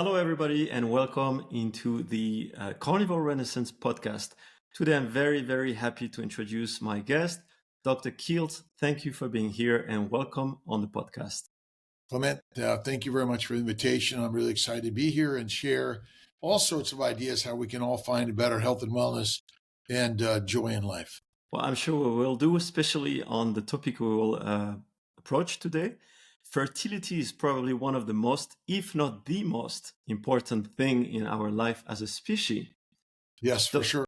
Hello, everybody, and welcome into the Carnivore Renaissance podcast. Today, I'm very, very happy to introduce my guest, Dr. Kiltz. Thank you for being here and welcome on the podcast. Clement, thank you very much for the invitation. I'm really excited to be here and share all sorts of ideas how we can all find a better health and wellness and joy in life. Well, I'm sure we will do, especially on the topic we will approach today. Fertility is probably one of the most, if not the most important thing in our life as a species. Yes, for sure.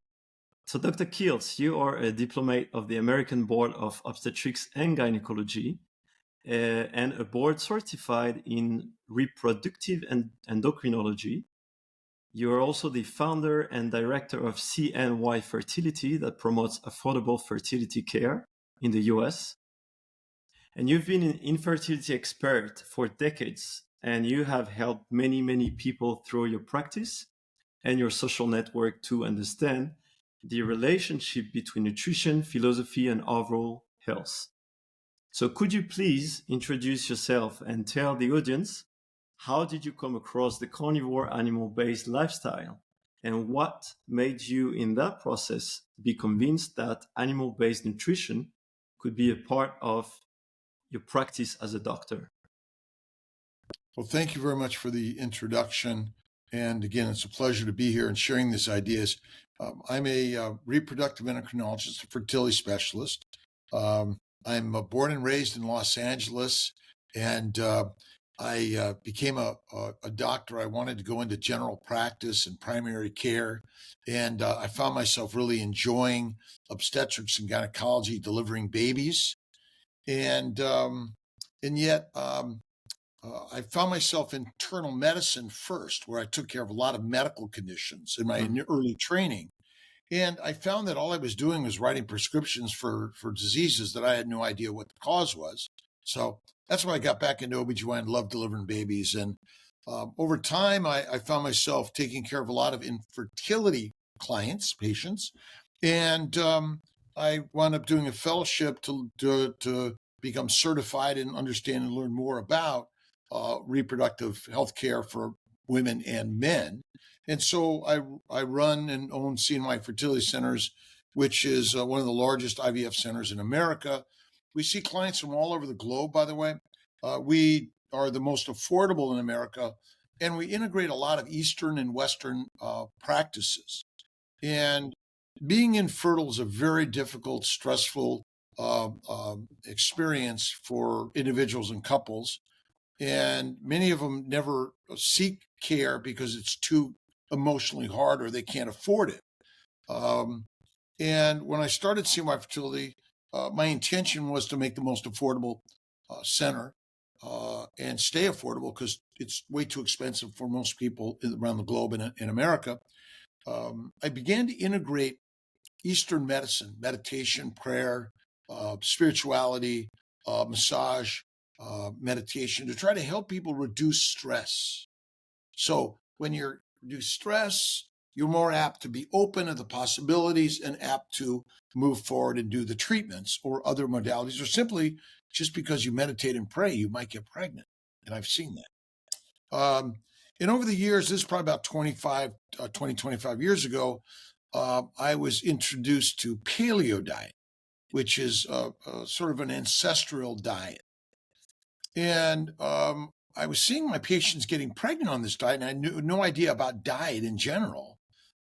So, Dr. Kiltz, you are a diplomate of the American Board of Obstetrics and Gynecology and a board certified in Reproductive Endocrinology. You are also the founder and director of CNY Fertility that promotes affordable fertility care in the US. And you've been an infertility expert for decades, and you have helped many, many people through your practice and your social network to understand the relationship between nutrition, philosophy, and overall health. So could you please introduce yourself and tell the audience, how did you come across the carnivore animal-based lifestyle? And what made you in that process be convinced that animal-based nutrition could be a part of your practice as a doctor? Well, thank you very much for the introduction. And again, it's a pleasure to be here and sharing these ideas. I'm a reproductive endocrinologist, a fertility specialist. I'm born and raised in Los Angeles, and I became a doctor. I wanted to go into general practice and primary care, and I found myself really enjoying obstetrics and gynecology, delivering babies. And yet I found myself in internal medicine first, where I took care of a lot of medical conditions in my early training. And I found that all I was doing was writing prescriptions for diseases that I had no idea what the cause was. So that's why I got back into OB/GYN, loved delivering babies. And over time, I found myself taking care of a lot of infertility patients. And I wound up doing a fellowship to become certified and understand and learn more about reproductive health care for women and men. And so I run and own CNY Fertility Centers, which is one of the largest IVF centers in America. We see clients from all over the globe, by the way. We are the most affordable in America, and we integrate a lot of Eastern and Western practices. And being infertile is a very difficult, stressful experience for individuals and couples. And many of them never seek care because it's too emotionally hard or they can't afford it. And when I started CNY Fertility, my intention was to make the most affordable center and stay affordable because it's way too expensive for most people around the globe and in America. I began to integrate Eastern medicine, meditation, prayer, spirituality, massage, meditation to try to help people reduce stress. So when you reduce stress, you're more apt to be open to the possibilities and apt to move forward and do the treatments or other modalities, or simply just because you meditate and pray, you might get pregnant. And I've seen that. And over the years, this is probably about 25 years ago, I was introduced to Paleo diet, which is sort of an ancestral diet. And I was seeing my patients getting pregnant on this diet, and I knew no idea about diet in general.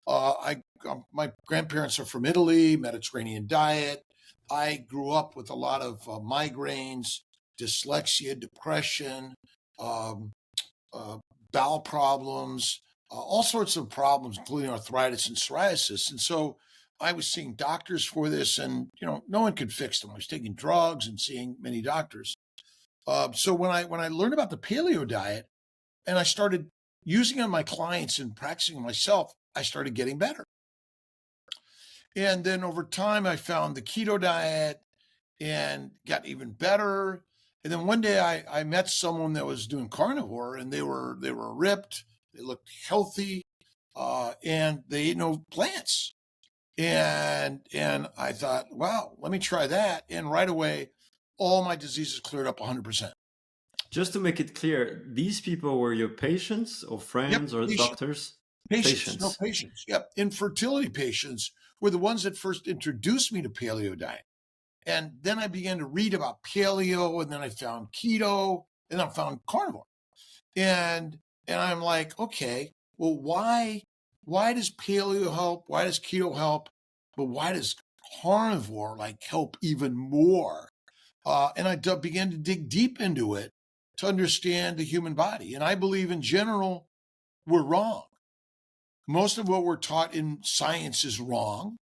My grandparents are from Italy, Mediterranean diet. I grew up with a lot of migraines, dyslexia, depression, bowel problems, all sorts of problems, including arthritis and psoriasis. And so I was seeing doctors for this, and no one could fix them. I was taking drugs and seeing many doctors. So when I learned about the Paleo diet and I started using it on my clients and practicing it myself, I started getting better. And then over time, I found the keto diet and got even better. And then one day I met someone that was doing carnivore, and they were ripped, they looked healthy, and they ate no plants. And I thought, wow, let me try that. And right away, all my diseases cleared up 100%. Just to make it clear, these people were your patients or friends or doctors? No, patients. Yep. Infertility patients were the ones that first introduced me to paleo diet. And then I began to read about paleo, and then I found keto, and I found carnivore. And I'm like, okay, well, why does paleo help? Why does keto help? But why does carnivore like help even more? And I began to dig deep into it to understand the human body. And I believe in general, we're wrong. Most of what we're taught in science is wrong.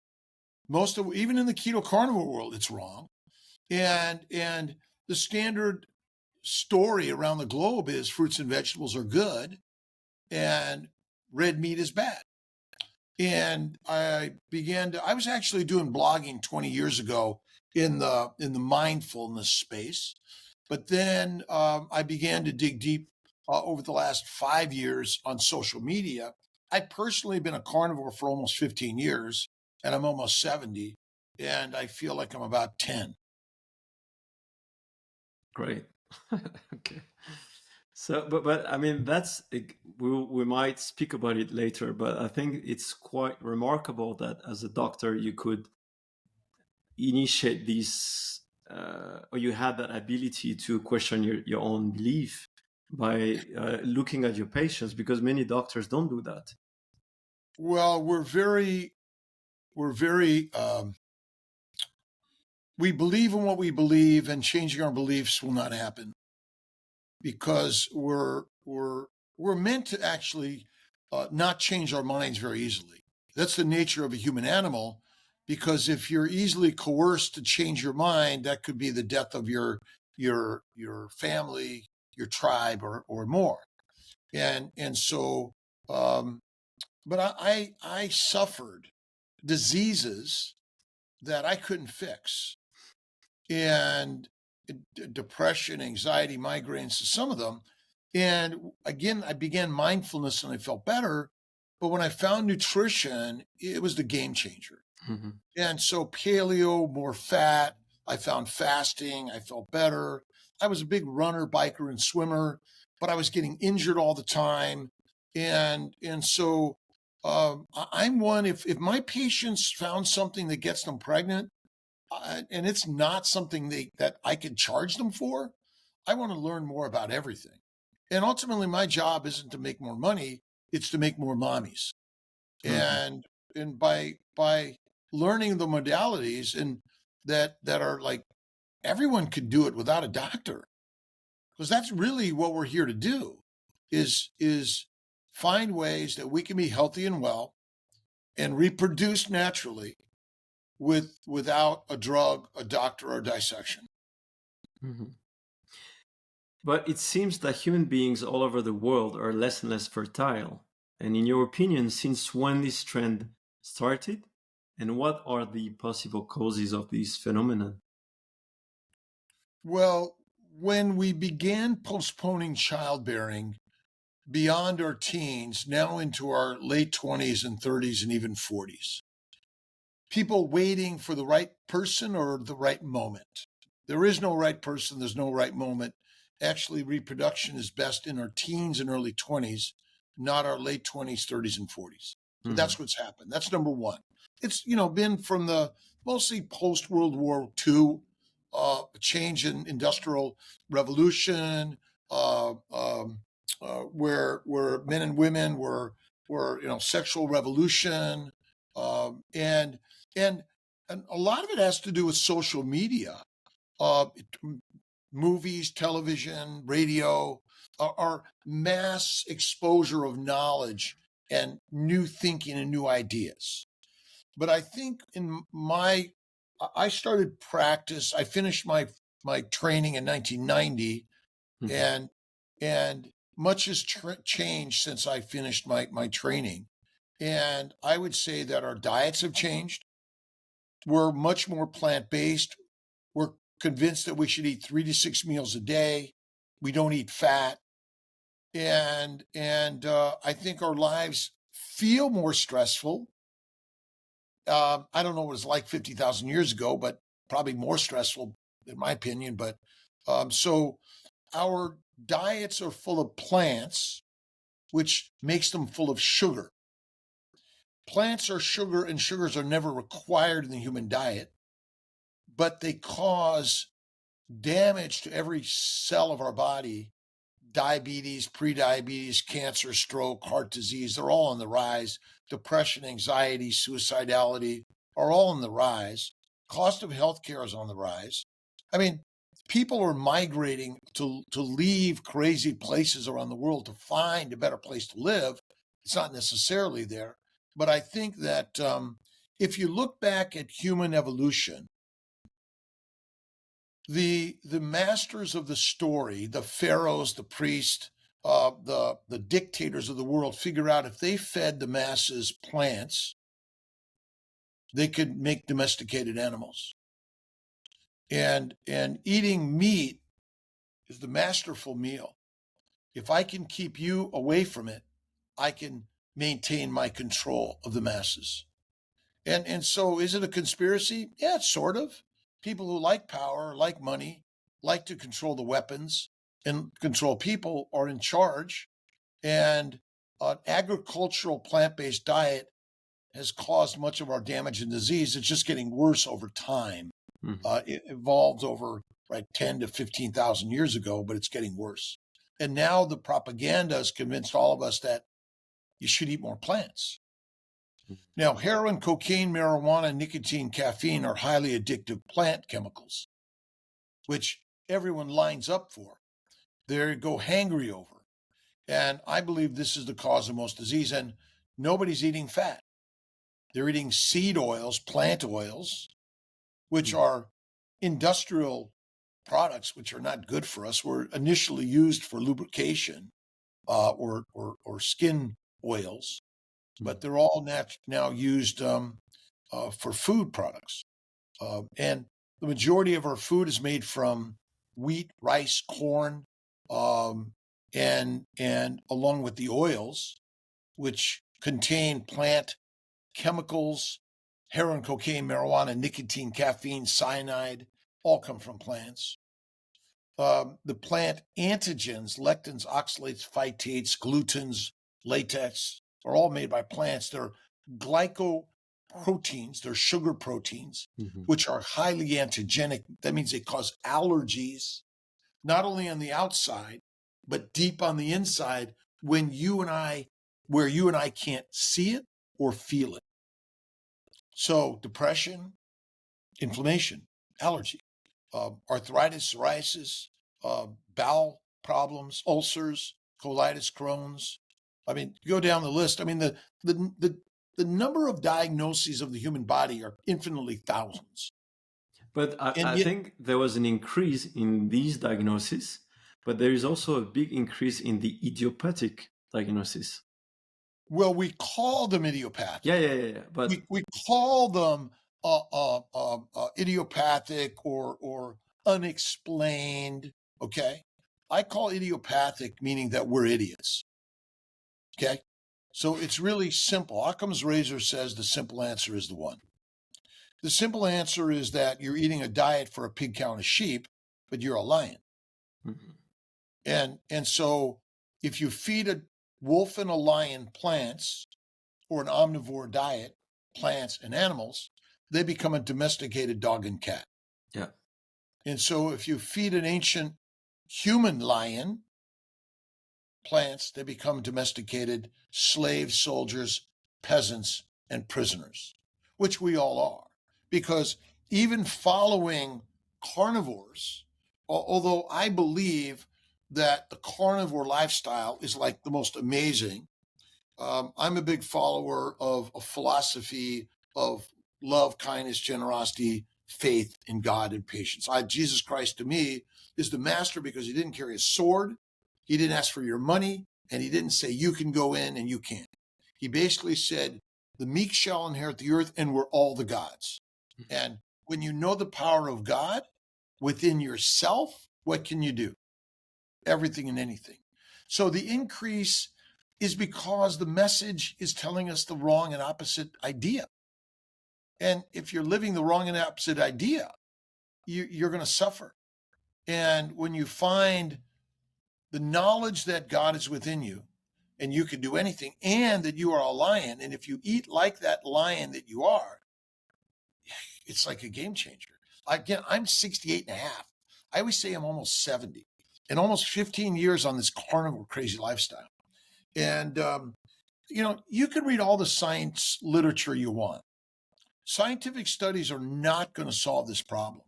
Even in the keto carnivore world, it's wrong. And the standard story around the globe is fruits and vegetables are good and red meat is bad. And I was actually doing blogging 20 years ago in the mindfulness space. But then I began to dig deep over the last 5 years on social media. I personally have been a carnivore for almost 15 years, and I'm almost 70, and I feel like I'm about 10. Great. Okay. So, but I mean, we might speak about it later, but I think it's quite remarkable that as a doctor, you could initiate these, or you had that ability to question your own belief by looking at your patients, because many doctors don't do that. Well, we believe in what we believe, and changing our beliefs will not happen because we're meant to actually not change our minds very easily. That's the nature of a human animal, because if you're easily coerced to change your mind, that could be the death of your family, your tribe, or more. And so, but I suffered diseases that I couldn't fix, and depression, anxiety, migraines, some of them. And again, I began mindfulness and I felt better. But when I found nutrition, it was the game changer. Mm-hmm. And so paleo, more fat, I found fasting, I felt better. I was a big runner, biker, and swimmer, but I was getting injured all the time. And so I'm one, if my patients found something that gets them pregnant, and it's not something that I could charge them for, I want to learn more about everything. And ultimately, my job isn't to make more money; it's to make more mommies. Mm-hmm. And by learning the modalities and that are like, everyone could do it without a doctor, because that's really what we're here to do, is find ways that we can be healthy and well and reproduce naturally without a drug, a doctor, or dissection. Mm-hmm. But it seems that human beings all over the world are less and less fertile. And in your opinion, since when this trend started, and what are the possible causes of this phenomenon? Well, when we began postponing childbearing beyond our teens, now into our late 20s and 30s and even 40s, people waiting for the right person or the right moment. There is no right person, there's no right moment. Actually, reproduction is best in our teens and early 20s, not our late 20s, 30s, and 40s. So that's what's happened. That's number one. It's, been from the mostly post World War II, change in industrial revolution, where men and women were sexual revolution, and a lot of it has to do with social media, movies, television, radio, are mass exposure of knowledge and new thinking and new ideas. But I think I started practice. I finished my training in 1990, Mm-hmm. and much has changed since I finished my training. And I would say that our diets have changed. We're much more plant-based. We're convinced that we should eat 3 to 6 meals a day. We don't eat fat. And I think our lives feel more stressful. I don't know what it's like 50,000 years ago, but probably more stressful in my opinion. But so our diets are full of plants, which makes them full of sugar. Plants are sugar, and sugars are never required in the human diet, but they cause damage to every cell of our body. Diabetes, prediabetes, cancer, stroke, heart disease, they're all on the rise. Depression, anxiety, suicidality are all on the rise. Cost of healthcare is on the rise. I mean, people are migrating to leave crazy places around the world to find a better place to live. It's not necessarily there. But I think that if you look back at human evolution, the masters of the story, the pharaohs, the priests, the dictators of the world figure out if they fed the masses plants, they could make domesticated animals. And eating meat is the masterful meal. If I can keep you away from it, I can maintain my control of the masses. And so is it a conspiracy? Yeah, sort of. People who like power, like money, like to control the weapons and control people are in charge. And an agricultural plant-based diet has caused much of our damage and disease. It's just getting worse over time. It evolved over 10 to 15,000 years ago, but it's getting worse. And now the propaganda has convinced all of us that you should eat more plants. Now, heroin, cocaine, marijuana, nicotine, caffeine are highly addictive plant chemicals, which everyone lines up for. They go hangry over. And I believe this is the cause of most disease. And nobody's eating fat. They're eating seed oils, plant oils, which are industrial products, which are not good for us, were initially used for lubrication or skin oils, but they're all now used for food products. And the majority of our food is made from wheat, rice, corn, and along with the oils, which contain plant chemicals, heroin, cocaine, marijuana, nicotine, caffeine, cyanide, all come from plants. The plant antigens, lectins, oxalates, phytates, glutens, latex, are all made by plants. They're glycoproteins, they're sugar proteins, which are highly antigenic. That means they cause allergies, not only on the outside, but deep on the inside where you and I can't see it or feel it. So depression, inflammation, allergy, arthritis, psoriasis, bowel problems, ulcers, colitis, Crohn's. I mean, go down the list. I mean, the number of diagnoses of the human body are infinitely thousands. But I think there was an increase in these diagnoses, but there is also a big increase in the idiopathic diagnosis. Well, we call them idiopathic. Yeah. But we call them idiopathic or unexplained. Okay, I call idiopathic meaning that we're idiots. Okay, so it's really simple. Occam's razor says the simple answer is the one. The simple answer is that you're eating a diet for a pig, cow, and a sheep, but you're a lion. And so if you feed a wolf and a lion plants or an omnivore diet, plants and animals, they become a domesticated dog and cat. Yeah. And so if you feed an ancient human lion plants, they become domesticated slaves, soldiers, peasants, and prisoners, which we all are. Because even following carnivores, although I believe that the carnivore lifestyle is like the most amazing, I'm a big follower of a philosophy of love, kindness, generosity, faith in God, and patience. Jesus Christ to me is the master because he didn't carry a sword, he didn't ask for your money, and he didn't say you can go in and you can't. He basically said, the meek shall inherit the earth, and we're all the gods. And when you know the power of God within yourself, what can you do? Everything and anything. So the increase is because the message is telling us the wrong and opposite idea. And if you're living the wrong and opposite idea, you're going to suffer. And when you find the knowledge that God is within you and you can do anything, and that you are a lion. And if you eat like that lion that you are, it's like a game changer. Again, I'm 68 and a half. I always say I'm almost 70 and almost 15 years on this carnivore crazy lifestyle. And, you can read all the science literature you want. Scientific studies are not going to solve this problem.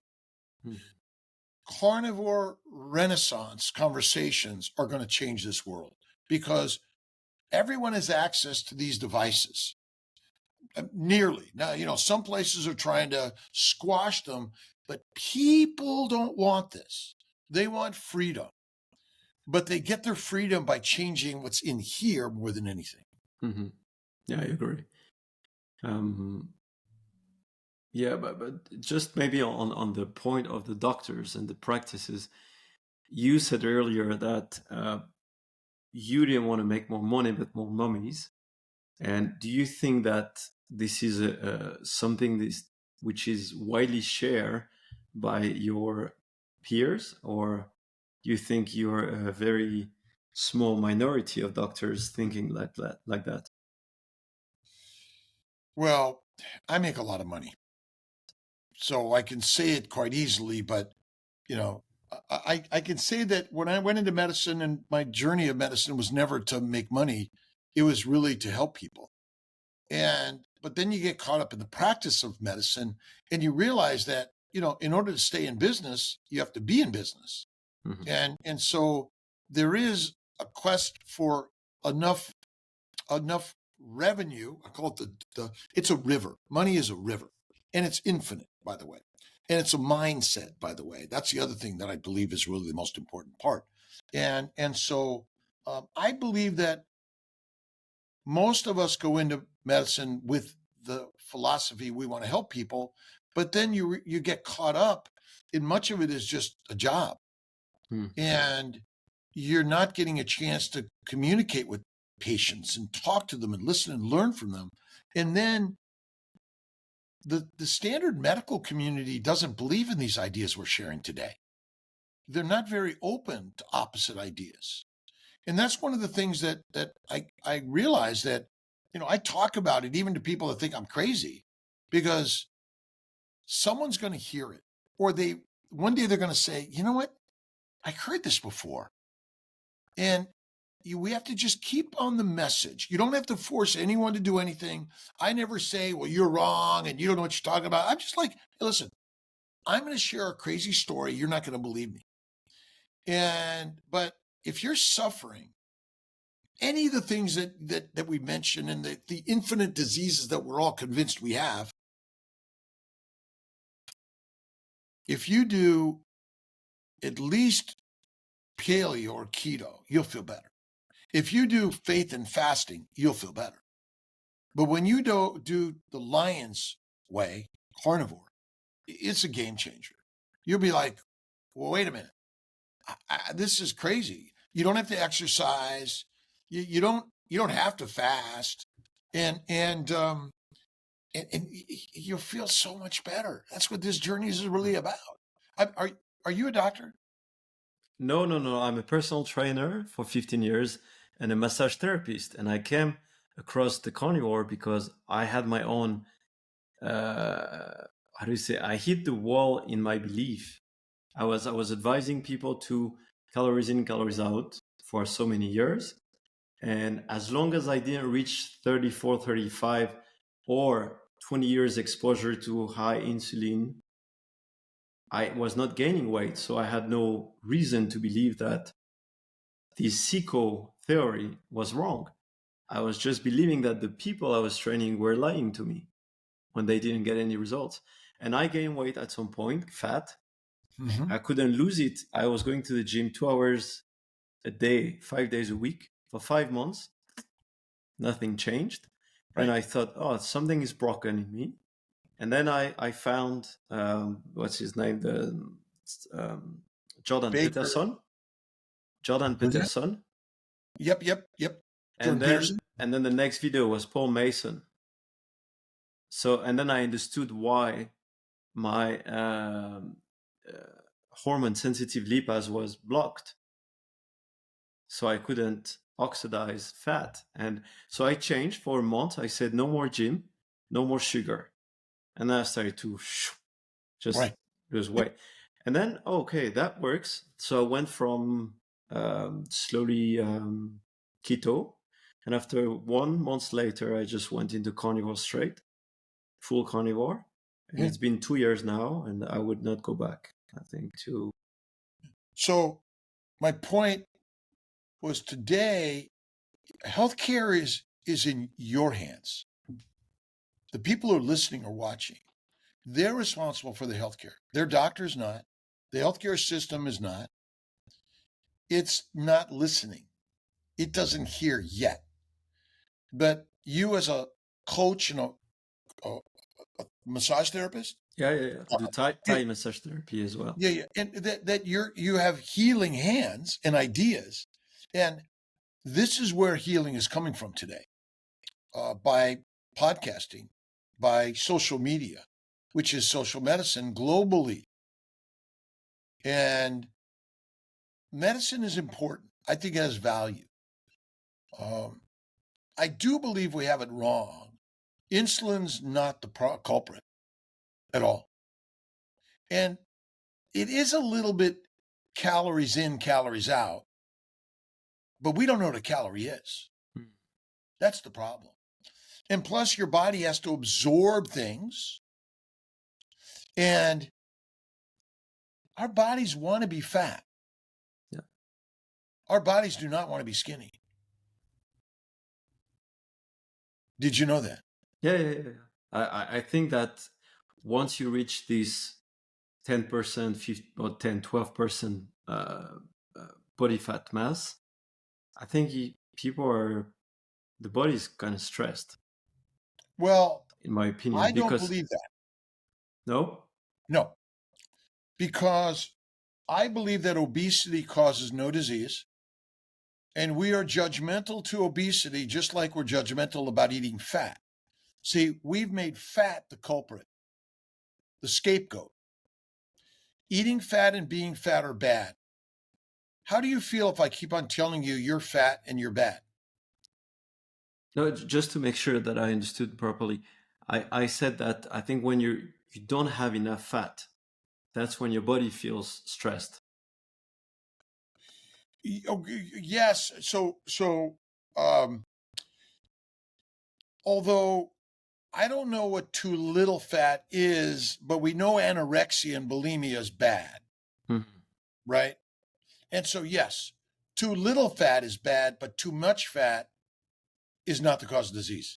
Carnivore renaissance conversations are going to change this world because everyone has access to these devices. Nearly. Now, some places are trying to squash them, but people don't want this. They want freedom. But they get their freedom by changing what's in here more than anything. Mm-hmm. Yeah, I agree. Yeah, but just maybe on the point of the doctors and the practices, you said earlier that you didn't want to make more money but more mummies. And do you think that this is something which is widely shared by your peers, or do you think you're a very small minority of doctors thinking like that? Well, I make a lot of money, so I can say it quite easily, but I can say that when I went into medicine, and my journey of medicine was never to make money, it was really to help people. But then you get caught up in the practice of medicine, and you realize that, in order to stay in business, you have to be in business. Mm-hmm. And so there is a quest for enough revenue. I call it it's a river. Money is a river, and it's infinite, by the way. And it's a mindset, by the way. That's the other thing that I believe is really the most important part. And so I believe that most of us go into medicine with the philosophy we want to help people, but then you get caught up in much of it is just a job. And you're not getting a chance to communicate with patients and talk to them and listen and learn from them. And then the standard medical community doesn't believe in these ideas we're sharing today. They're not very open to opposite ideas. And that's one of the things that I realize that, I talk about it even to people that think I'm crazy, because someone's going to hear it, or one day they're going to say, you know what? I heard this before. And we have to just keep on the message. You don't have to force anyone to do anything. I never say, well, you're wrong and you don't know what you're talking about. I'm just like, hey, listen, I'm going to share a crazy story. You're not going to believe me. But if you're suffering any of the things that we mentioned, and the infinite diseases that we're all convinced we have, if you do at least paleo or keto, you'll feel better. If you do faith and fasting, you'll feel better. But when you do the lion's way, carnivore, it's a game changer. You'll be like, well, wait a minute. This is crazy. You don't have to exercise. You don't have to fast. And you'll feel so much better. That's what this journey is really about. Are you a doctor? No. I'm a personal trainer for 15 years and a massage therapist. And I came across the carnivore because I had my own, how do you say, I hit the wall in my belief. I was advising people to calories in, calories out for so many years. And as long as I didn't reach 34, 35 or 20 years exposure to high insulin, I was not gaining weight. So I had no reason to believe that the psycho theory was wrong. I was just believing that the people I was training were lying to me when they didn't get any results. And I gained weight at some point, fat. Mm-hmm. I couldn't lose it. I was going to the gym 2 hours a day, 5 days a week for 5 months. Nothing changed. Right. And I thought, oh, something is broken in me. And then I found, what's his name? Jordan Baker. Peterson. Jordan Peterson. Yep. And then the next video was Paul Mason. So, and then I understood why my hormone sensitive lipase was blocked. so I couldn't oxidize fat. And so I changed for a month. I said, no more gym, no more sugar. And then I started to just Right. lose weight. And then, okay, that works. So I went from slowly keto. And after 1 month later, I just went into carnivore straight, full carnivore. And Yeah. it's been 2 years now, and I would not go back, I think, to. So my point was today, healthcare is in your hands. The people who are listening or watching, they're responsible for the healthcare. Their doctor is not. The healthcare system is not. It's not listening. It doesn't hear yet. But you as a coach and a massage therapist, Yeah. I do Thai you- massage therapy as well. yeah, and that you have healing hands and ideas, and this is where healing is coming from today, by podcasting, by social media, which is social medicine globally, and medicine is important. I think it has value. I do believe we have it wrong. Insulin's not the culprit at all. And it is a little bit calories in, calories out, but we don't know what a calorie is. That's the problem. And plus, your body has to absorb things. And our bodies want to be fat. Yeah. Our bodies do not want to be skinny. Did you know that? Yeah. I think that once you reach this 10%, 50, or 10, 12% body fat mass, I think the body is kind of stressed, Well, in my opinion. I don't Because believe that. no, No, because I believe that obesity causes no disease. And we are judgmental to obesity just like we're judgmental about eating fat. See, we've made fat the culprit, the scapegoat. Eating fat and being fat are bad. How do you feel if I keep on telling you you're fat and you're bad? no. Just to make sure that I understood properly, I said that I think when you don't have enough fat, that's when your body feels stressed. Yes. Although I don't know what too little fat is, but we know anorexia and bulimia is bad, right? And so, yes, too little fat is bad, but too much fat is not the cause of disease.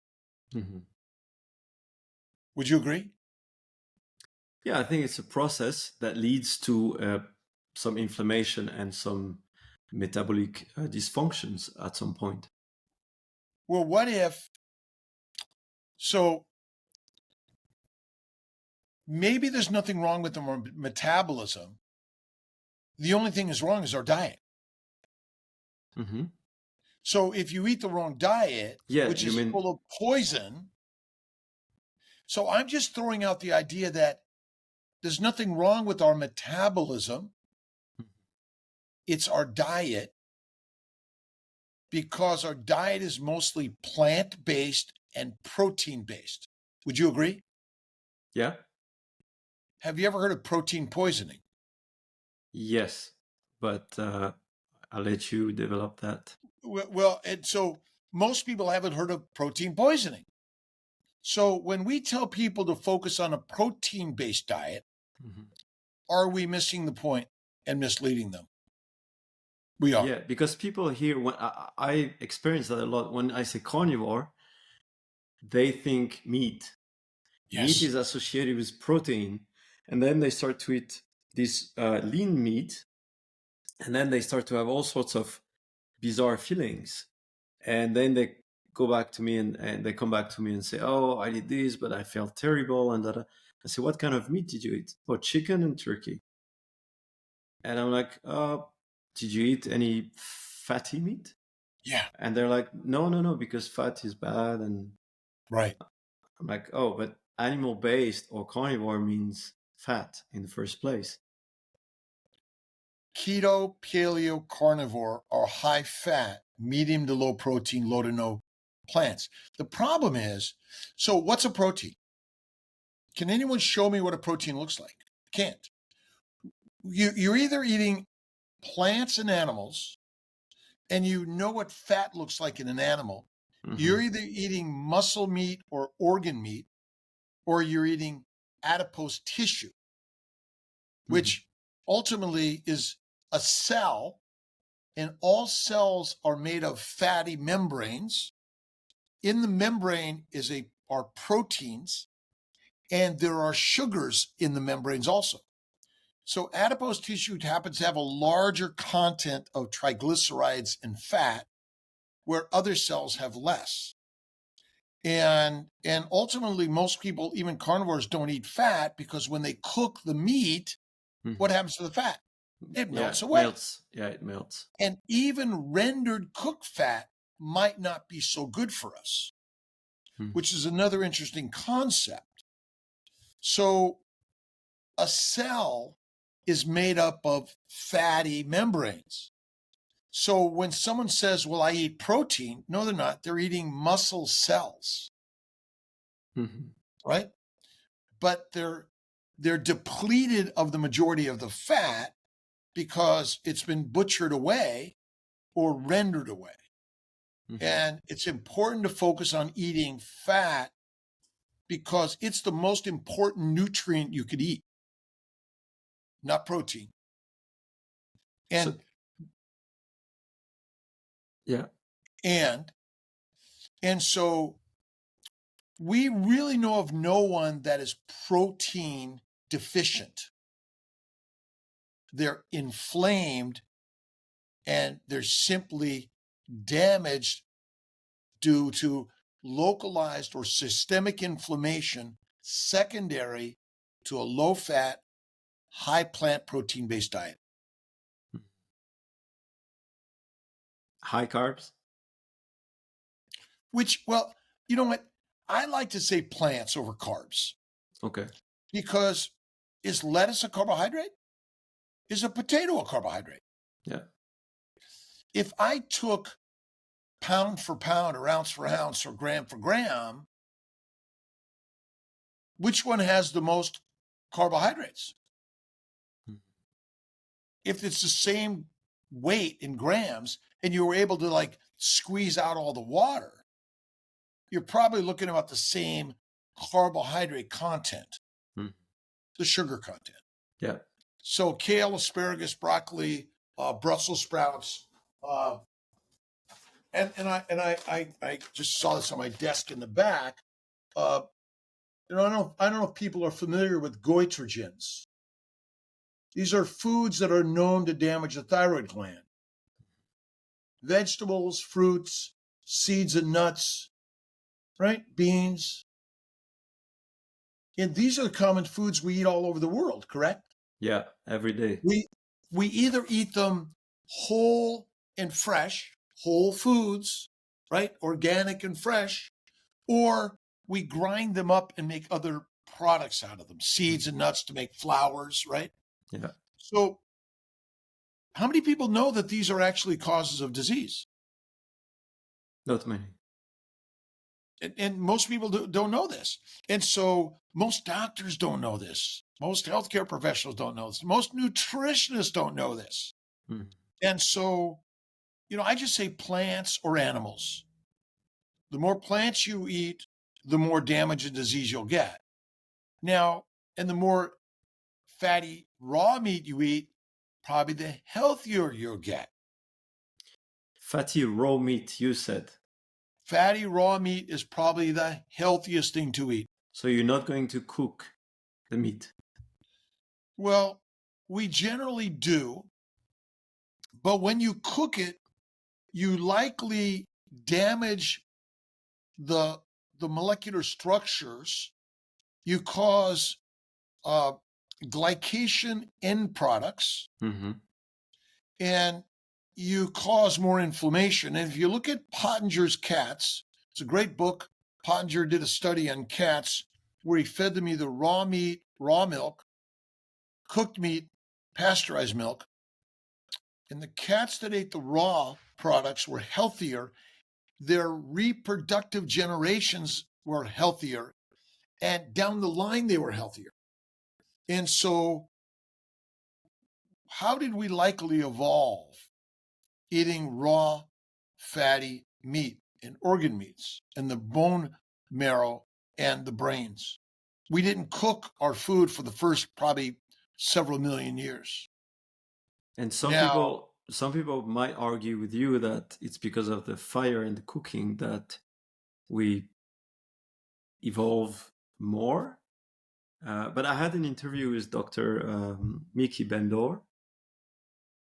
Would you agree? Yeah, I think it's a process that leads to some inflammation and some metabolic dysfunctions at some point. Well, what if, so maybe there's nothing wrong with our metabolism. The only thing is wrong is our diet. So if you eat the wrong diet, which is full of poison, so I'm just throwing out the idea that there's nothing wrong with our metabolism. It's our diet, because our diet is mostly plant-based and protein-based. Would you agree? Yeah. Have you ever heard of protein poisoning? Yes, but I'll let you develop that. Well, and so most people haven't heard of protein poisoning. So when we tell people to focus on a protein-based diet, are we missing the point and misleading them? We are. Yeah, because people here, when I experience that a lot, when I say carnivore, they think meat. Yes. Meat is associated with protein, and then they start to eat this lean meat, and then they start to have all sorts of bizarre feelings, and then they go back to me and they come back to me and say, "Oh, I did this, but I felt terrible." And that I say, "What kind of meat did you eat?" "Oh, chicken and turkey." And I'm like, "Did you eat any fatty meat?" Yeah. And they're like, "No, because fat is bad." And right. I'm like, "Oh, but animal-based or carnivore means fat in the first place." keto, paleo, carnivore are high fat, medium to low protein, low to no plants. The problem is, so what's a protein? Can anyone show me what a protein looks like? Can't. You're either eating plants and animals, and you know what fat looks like in an animal. You're either eating muscle meat or organ meat, or you're eating adipose tissue, which ultimately is a cell, and all cells are made of fatty membranes. In the membrane are proteins, and there are sugars in the membranes also. So adipose tissue happens to have a larger content of triglycerides and fat, where other cells have less. And ultimately, most people, even carnivores, don't eat fat because when they cook the meat, what happens to the fat? It melts away. It melts. And even rendered cooked fat might not be so good for us, which is another interesting concept. So a cell is made up of fatty membranes. So when someone says, well, I eat protein, no, they're not. They're eating muscle cells, right? But they're depleted of the majority of the fat because it's been butchered away or rendered away. And it's important to focus on eating fat because it's the most important nutrient you could eat, not protein. And and so we really know of no one that is protein deficient. They're inflamed and they're simply damaged due to localized or systemic inflammation secondary to a low-fat, high plant protein-based diet. High carbs? Which, well, you know what? I like to say plants over carbs. Okay. Because is lettuce a carbohydrate? Is a potato a carbohydrate? Yeah. If I took pound for pound or ounce for ounce or gram for gram, which one has the most carbohydrates? If it's the same weight in grams and you were able to like squeeze out all the water, you're probably looking about the same carbohydrate content, the sugar content. Yeah. So kale, asparagus, broccoli, Brussels sprouts, and I just saw this on my desk in the back. I don't know if people are familiar with Goitrogens. These are foods that are known to damage the thyroid gland. Vegetables, fruits, seeds and nuts, right? Beans. And these are the common foods we eat all over the world, correct? Yeah, every day. We either eat them whole and fresh, whole foods, right? Organic and fresh, or we grind them up and make other products out of them, seeds and nuts to make flours, right? Yeah. So how many people know that these are actually causes of disease? Not many. And most people don't know this. And so most doctors don't know this. Most healthcare professionals don't know this. Most nutritionists don't know this. And so, I just say plants or animals. The more plants you eat, the more damage and disease you'll get. Now, and the more fatty raw meat you eat, probably the healthier you'll get. Fatty raw meat, you said. Fatty raw meat is probably the healthiest thing to eat. So you're not going to cook the meat? Well, we generally do. But when you cook it, you likely damage the molecular structures. You cause glycation end products, and you cause more inflammation. And if you look at Pottinger's cats, it's a great book. Pottinger did a study on cats where he fed them either raw meat, raw milk, cooked meat, pasteurized milk. And the cats that ate the raw products were healthier. Their reproductive generations were healthier. And down the line, they were healthier. And so, how did we likely evolve eating raw, fatty meat and organ meats and the bone marrow and the brains? We didn't cook our food for the first probably several million years. And Now, some people might argue with you that it's because of the fire and the cooking that we evolve more. But I had an interview with Dr. Miki Bendor,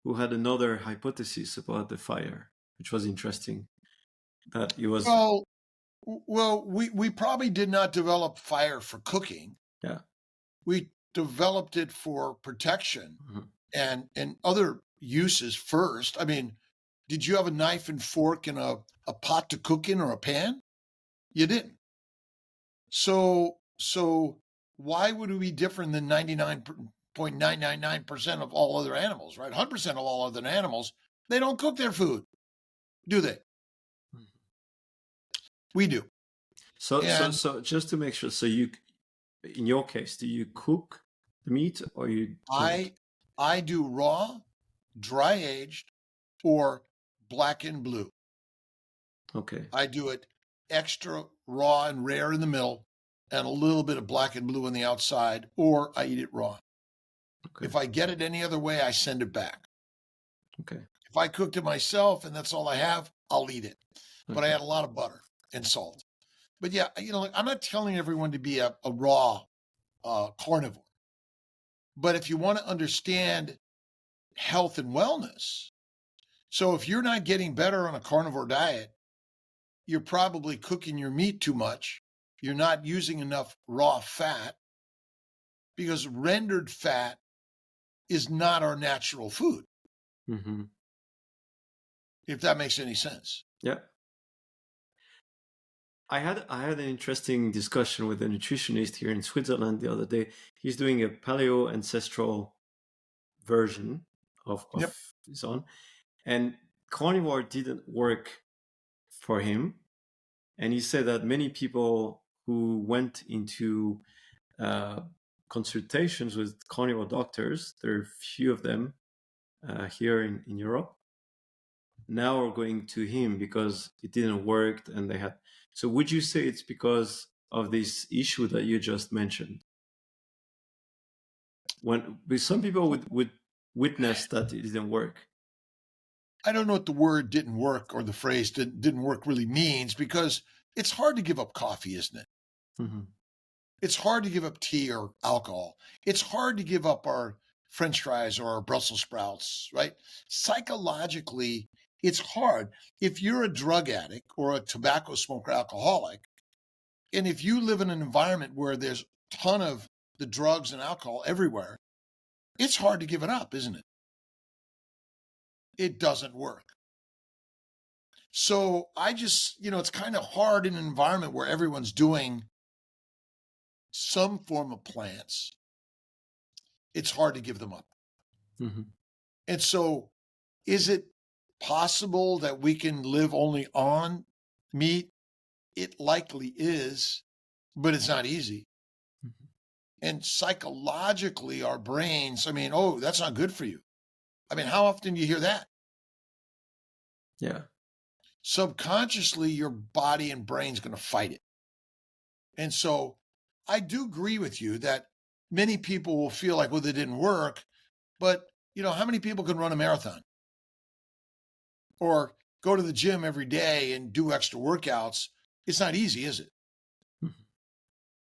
who had another hypothesis about the fire, which was interesting. That it was we probably did not develop fire for cooking. Yeah. We developed it for protection Mhm. and other uses first. I mean, did you have a knife and fork in a pot to cook in or a pan? You didn't. So why would we be different than 99.999% of all other animals, right? 100% of all other animals, they don't cook their food, do they? Mhm. We do. So And just to make sure, so you, in your case, do you cook the meat or you don't? I do raw, dry aged, or black and blue. Okay. I do it extra raw and rare in the middle and a little bit of black and blue on the outside, or I eat it raw. Okay. If I get it any other way, I send it back. Okay. If I cooked it myself and that's all I have, I'll eat it. But I Okay. add a lot of butter and salt. But yeah, I'm not telling everyone to be a raw carnivore. But if you want to understand health and wellness, so if you're not getting better on a carnivore diet, you're probably cooking your meat too much. You're not using enough raw fat because rendered fat is not our natural food, Mm-hmm. if that makes any sense. Yeah. I had an interesting discussion with a nutritionist here in Switzerland the other day. He's doing a paleo ancestral version of Yep. his own, and carnivore didn't work for him. And he said that many people who went into consultations with carnivore doctors, there are few of them here in Europe, now are going to him because it didn't work and they had. So would you say it's because of this issue that you just mentioned? When some people would witness that it didn't work. I don't know what the word didn't work or the phrase didn't work really means, because it's hard to give up coffee, isn't it? Mm-hmm. It's hard to give up tea or alcohol. It's hard to give up our French fries or our Brussels sprouts, right? Psychologically, it's hard. If you're a drug addict or a tobacco smoker, alcoholic, and if you live in an environment where there's a ton of the drugs and alcohol everywhere, it's hard to give it up, isn't it? It doesn't work. So I just, it's kind of hard in an environment where everyone's doing some form of plants. It's hard to give them up. Mm-hmm. And so is it possible that we can live only on meat? It likely is, but it's not easy. Mm-hmm. And psychologically, our brains, oh, that's not good for you. How often do you hear that? Yeah. Subconsciously, your body and brain's going to fight it. And so I do agree with you that many people will feel like, well, it didn't work. But, how many people can run a marathon or go to the gym every day and do extra workouts? It's not easy, is it? Mm-hmm.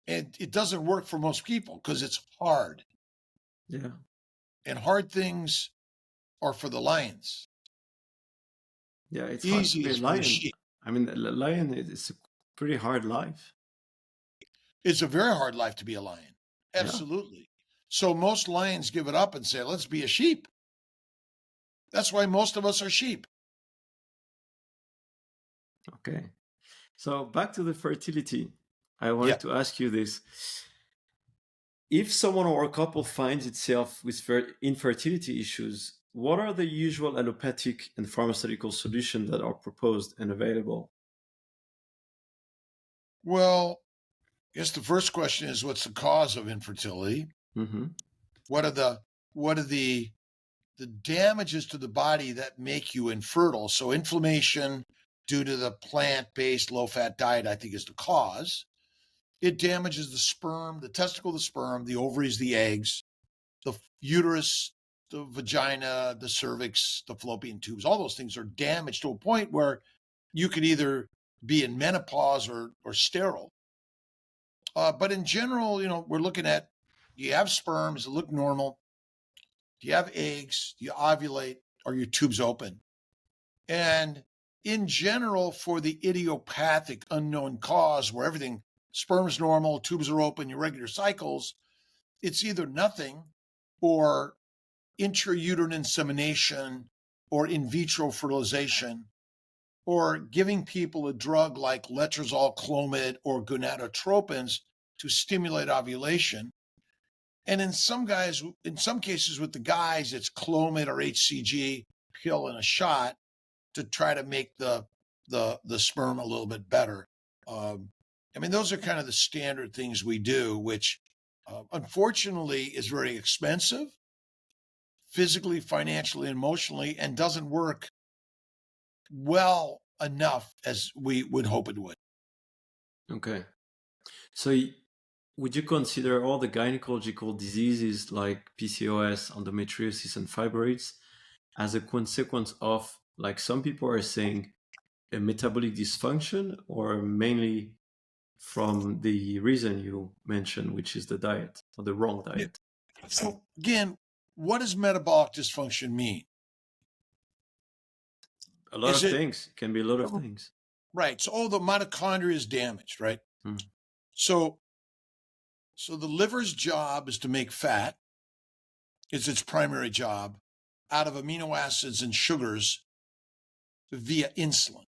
And it doesn't work for most people because it's hard. Yeah. And hard things are for the lions. Yeah, it's hard to Easy be a is for the lion. sheep. I mean, a lion is a pretty hard life. It's a very hard life to be a lion. Yeah. Absolutely. So most lions give it up and say, let's be a sheep. That's why most of us are sheep. Okay. So back to the fertility. I wanted to ask you this. If someone or a couple finds itself with infertility issues, what are the usual allopathic and pharmaceutical solutions that are proposed and available? Well, I guess the first question is, what's the cause of infertility? Mm-hmm. What are the damages to the body that make you infertile? So inflammation due to the plant-based low-fat diet, I think, is the cause. It damages the sperm, the testicle, the sperm, the ovaries, the eggs, the uterus, the vagina, the cervix, the fallopian tubes. All those things are damaged to a point where you could either be in menopause or sterile. But in general, we're looking at, do you have sperm? Does it look normal? Do you have eggs? Do you ovulate? Are your tubes open? And in general, for the idiopathic unknown cause where everything, sperm's normal, tubes are open, your regular cycles, it's either nothing or intrauterine insemination or in vitro fertilization or giving people a drug like letrozole, clomid, or gonadotropins to stimulate ovulation. And in some cases with the guys, it's clomid or HCG pill in a shot to try to make the sperm a little bit better. Those are kind of the standard things we do, which unfortunately is very expensive, physically, financially, emotionally, and doesn't work well enough as we would hope it would. Okay. So would you consider all the gynecological diseases like PCOS, endometriosis, and fibroids as a consequence of, like some people are saying, a metabolic dysfunction, or mainly from the reason you mentioned, which is the diet or the wrong diet? So again, what does metabolic dysfunction mean? A lot of things. It can be a lot of things. Right. So, the mitochondria is damaged, right? Mm. So the liver's job is to make fat. It's its primary job out of amino acids and sugars via insulin.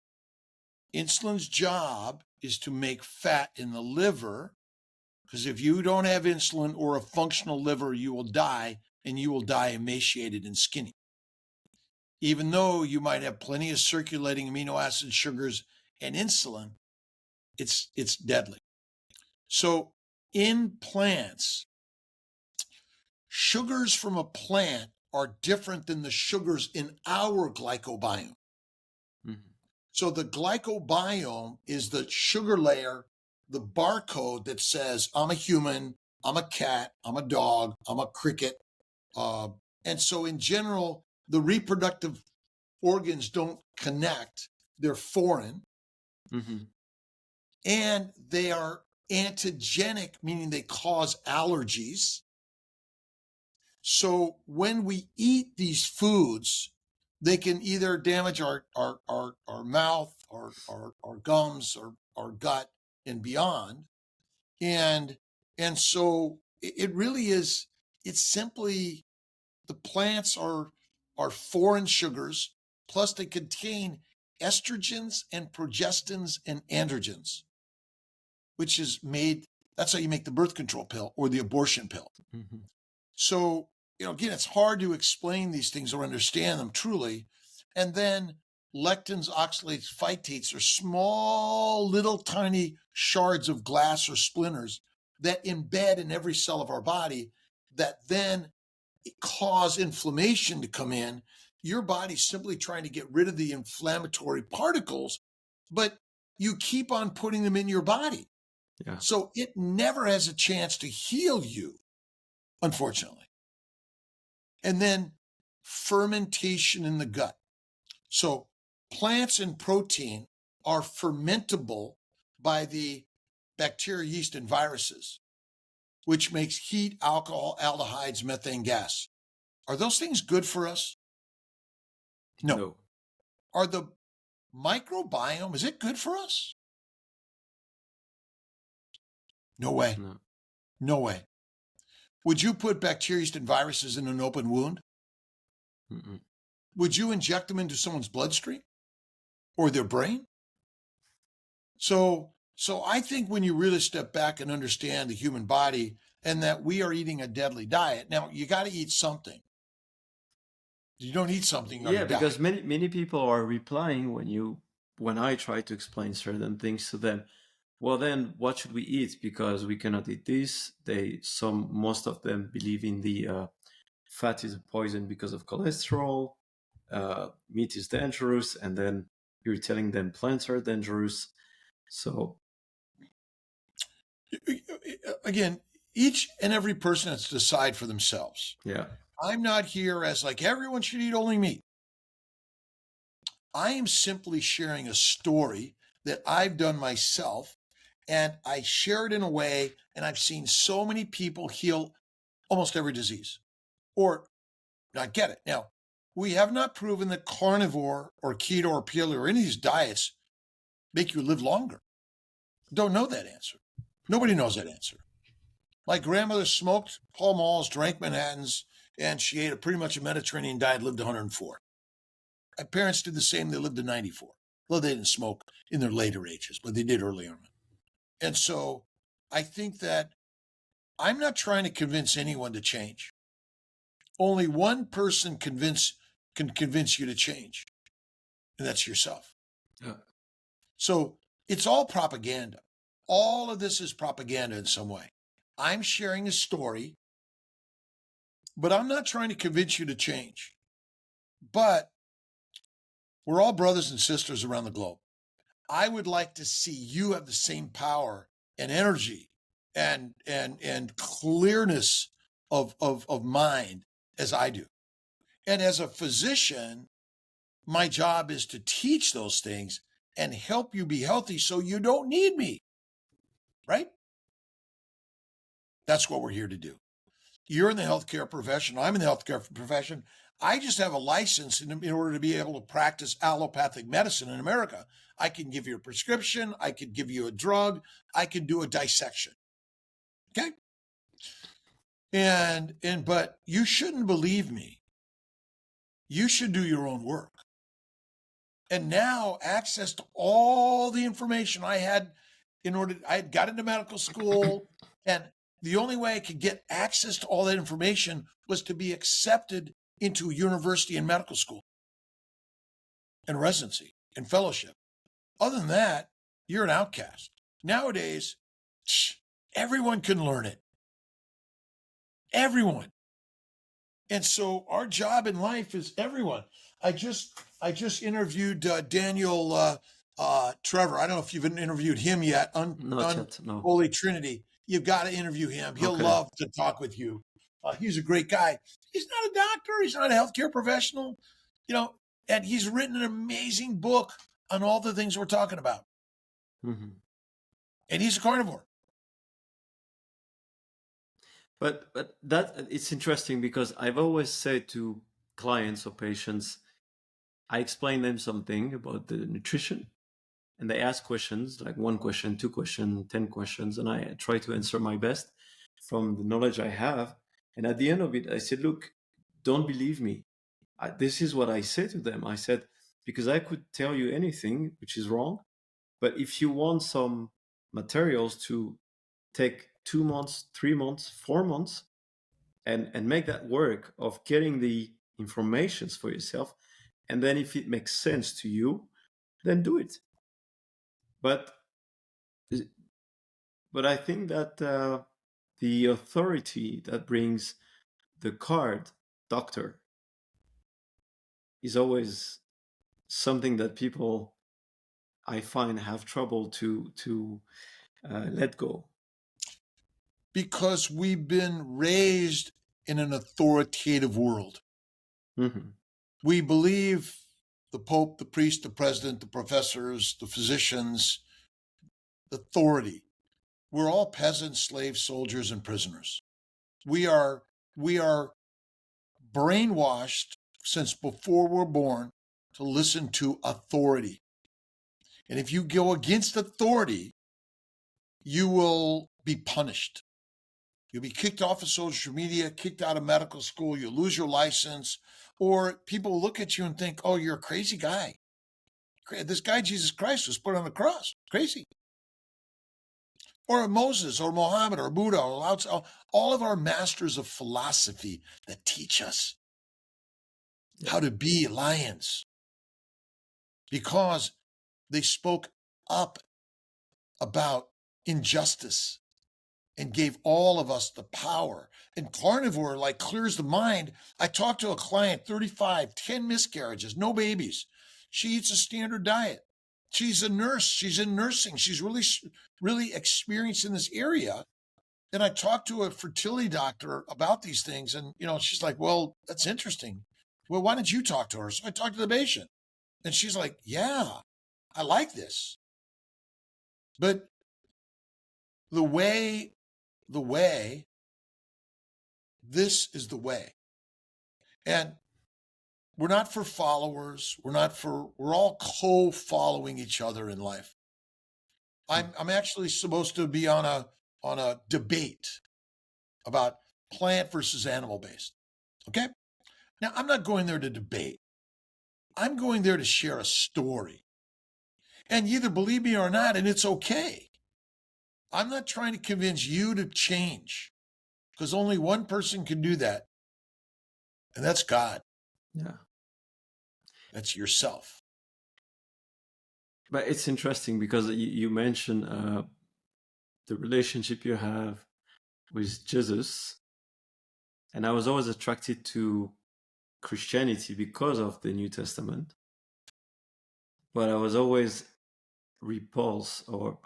Insulin's job is to make fat in the liver, because if you don't have insulin or a functional liver, you will die, and you will die emaciated and skinny. Even though you might have plenty of circulating amino acid sugars and insulin, it's deadly. So in plants, sugars from a plant are different than the sugars in our glycobiome. Mm-hmm. So the glycobiome is the sugar layer, the barcode that says, I'm a human, I'm a cat, I'm a dog, I'm a cricket. And so in general, the reproductive organs don't connect. They're foreign. Mm-hmm. And they are antigenic, meaning they cause allergies. So when we eat these foods, they can either damage our mouth, our gums, or our gut and beyond. And so it really is, it's simply, the plants are foreign sugars, plus they contain estrogens and progestins and androgens, which is that's how you make the birth control pill or the abortion pill. Mm-hmm. So, again, it's hard to explain these things or understand them truly. And then lectins, oxalates, phytates are small, little tiny shards of glass or splinters that embed in every cell of our body that then cause inflammation to come in. Your body's simply trying to get rid of the inflammatory particles, but you keep on putting them in your body. Yeah. So it never has a chance to heal you, unfortunately. And then fermentation in the gut. So plants and protein are fermentable by the bacteria, yeast, and viruses, which makes heat, alcohol, aldehydes, methane gas. Are those things good for us? No. Are the microbiome, is it good for us? No way. No way. Would you put bacteria, yeast, and viruses in an open wound? Mm-mm. Would you inject them into someone's bloodstream or their brain? So I think when you really step back and understand the human body and that we are eating a deadly diet, now you got to eat something. You don't eat something, you're Yeah, going to die. because many people are replying when I try to explain certain things to them. Well, then what should we eat? Because we cannot eat this. Most of them believe in the fat is a poison because of cholesterol. Meat is dangerous, and then you're telling them plants are dangerous. So Again, each and every person has to decide for themselves. yeah, I'm not here as like everyone should eat only meat. I am simply sharing a story that I've done myself, and I share it in a way, and I've seen so many people heal almost every disease or not get it. Now, we have not proven that carnivore or keto or paleo or any of these diets make you live longer. Don't know that answer. Nobody knows that answer. My grandmother smoked Pall Malls, drank Manhattans, and she ate pretty much a Mediterranean diet, lived 104. My parents did the same. They lived to 94. Well, they didn't smoke in their later ages, but they did early on. And so I think that I'm not trying to convince anyone to change. Only one person can convince you to change, and that's yourself. yeah. So it's all propaganda. All of this is propaganda in some way. I'm sharing a story, but I'm not trying to convince you to change. But we're all brothers and sisters around the globe. I would like to see you have the same power and energy and clearness of mind as I do. And as a physician, my job is to teach those things and help you be healthy so you don't need me. Right? That's what we're here to do. You're in the healthcare profession. I'm in the healthcare profession. I just have a license in order to be able to practice allopathic medicine in America. I can give you a prescription. I could give you a drug. I can do a dissection. Okay? But you shouldn't believe me. You should do your own work. And now access to all the information I had I had got into medical school, and the only way I could get access to all that information was to be accepted into university and medical school and residency and fellowship. Other than that, you're an outcast. Nowadays, everyone can learn it. Everyone. And so our job in life is everyone. I just interviewed Daniel Trevor. I don't know if you've interviewed him yet. Not yet, no. Holy Trinity. You've got to interview him. He'll Okay. love to talk with you. He's a great guy. He's not a doctor. He's not a healthcare professional, and he's written an amazing book on all the things we're talking about. Mm-hmm. And he's a carnivore. But that it's interesting because I've always said to clients or patients, I explain them something about the nutrition, and they ask questions, like 1 question, 2 questions, 10 questions, and I try to answer my best from the knowledge I have. And at the end of it, I said, look, don't believe me. This is what I said to them. I said, because I could tell you anything, which is wrong, but if you want some materials to take 2 months, 3 months, 4 months, and make that work of getting the informations for yourself, and then if it makes sense to you, then do it. But I think that the authority that brings the card doctor is always something that people, I find, have trouble to let go. Because we've been raised in an authoritative world. Mm-hmm. We believe the Pope, the priest, the president, the professors, the physicians, authority. We're all peasants, slaves, soldiers, and prisoners. We are brainwashed since before we're born to listen to authority. And if you go against authority, you will be punished. You'll be kicked off of social media, kicked out of medical school, you'll lose your license, or people look at you and think, oh, you're a crazy guy. This guy, Jesus Christ, was put on the cross. Crazy. Or Moses, or Muhammad, or Buddha, or Lao Tzu, all of our masters of philosophy that teach us. how to be lions, because they spoke up about injustice and gave all of us the power. And Carnivore like clears the mind. I talked to a client, 35, 10 miscarriages, no babies. She eats a standard diet. She's a nurse. She's in nursing. She's really experienced in this area. And I talked to a fertility doctor about these things. And, she's like, well, that's interesting. Well, why didn't you talk to her? So I talked to the patient. And she's like, yeah, I like this. But the way, this is the way. And we're not for followers. We're all co-following each other in life. I'm actually supposed to be on a debate about plant versus animal based. Okay. Now I'm not going there to debate. I'm going there to share a story. And you either believe me or not, and it's okay. I'm not trying to convince you to change, because only one person can do that. And that's God. Yeah. That's yourself. But it's interesting because you mentioned the relationship you have with Jesus. And I was always attracted to Christianity because of the New Testament. But I was always repulsed or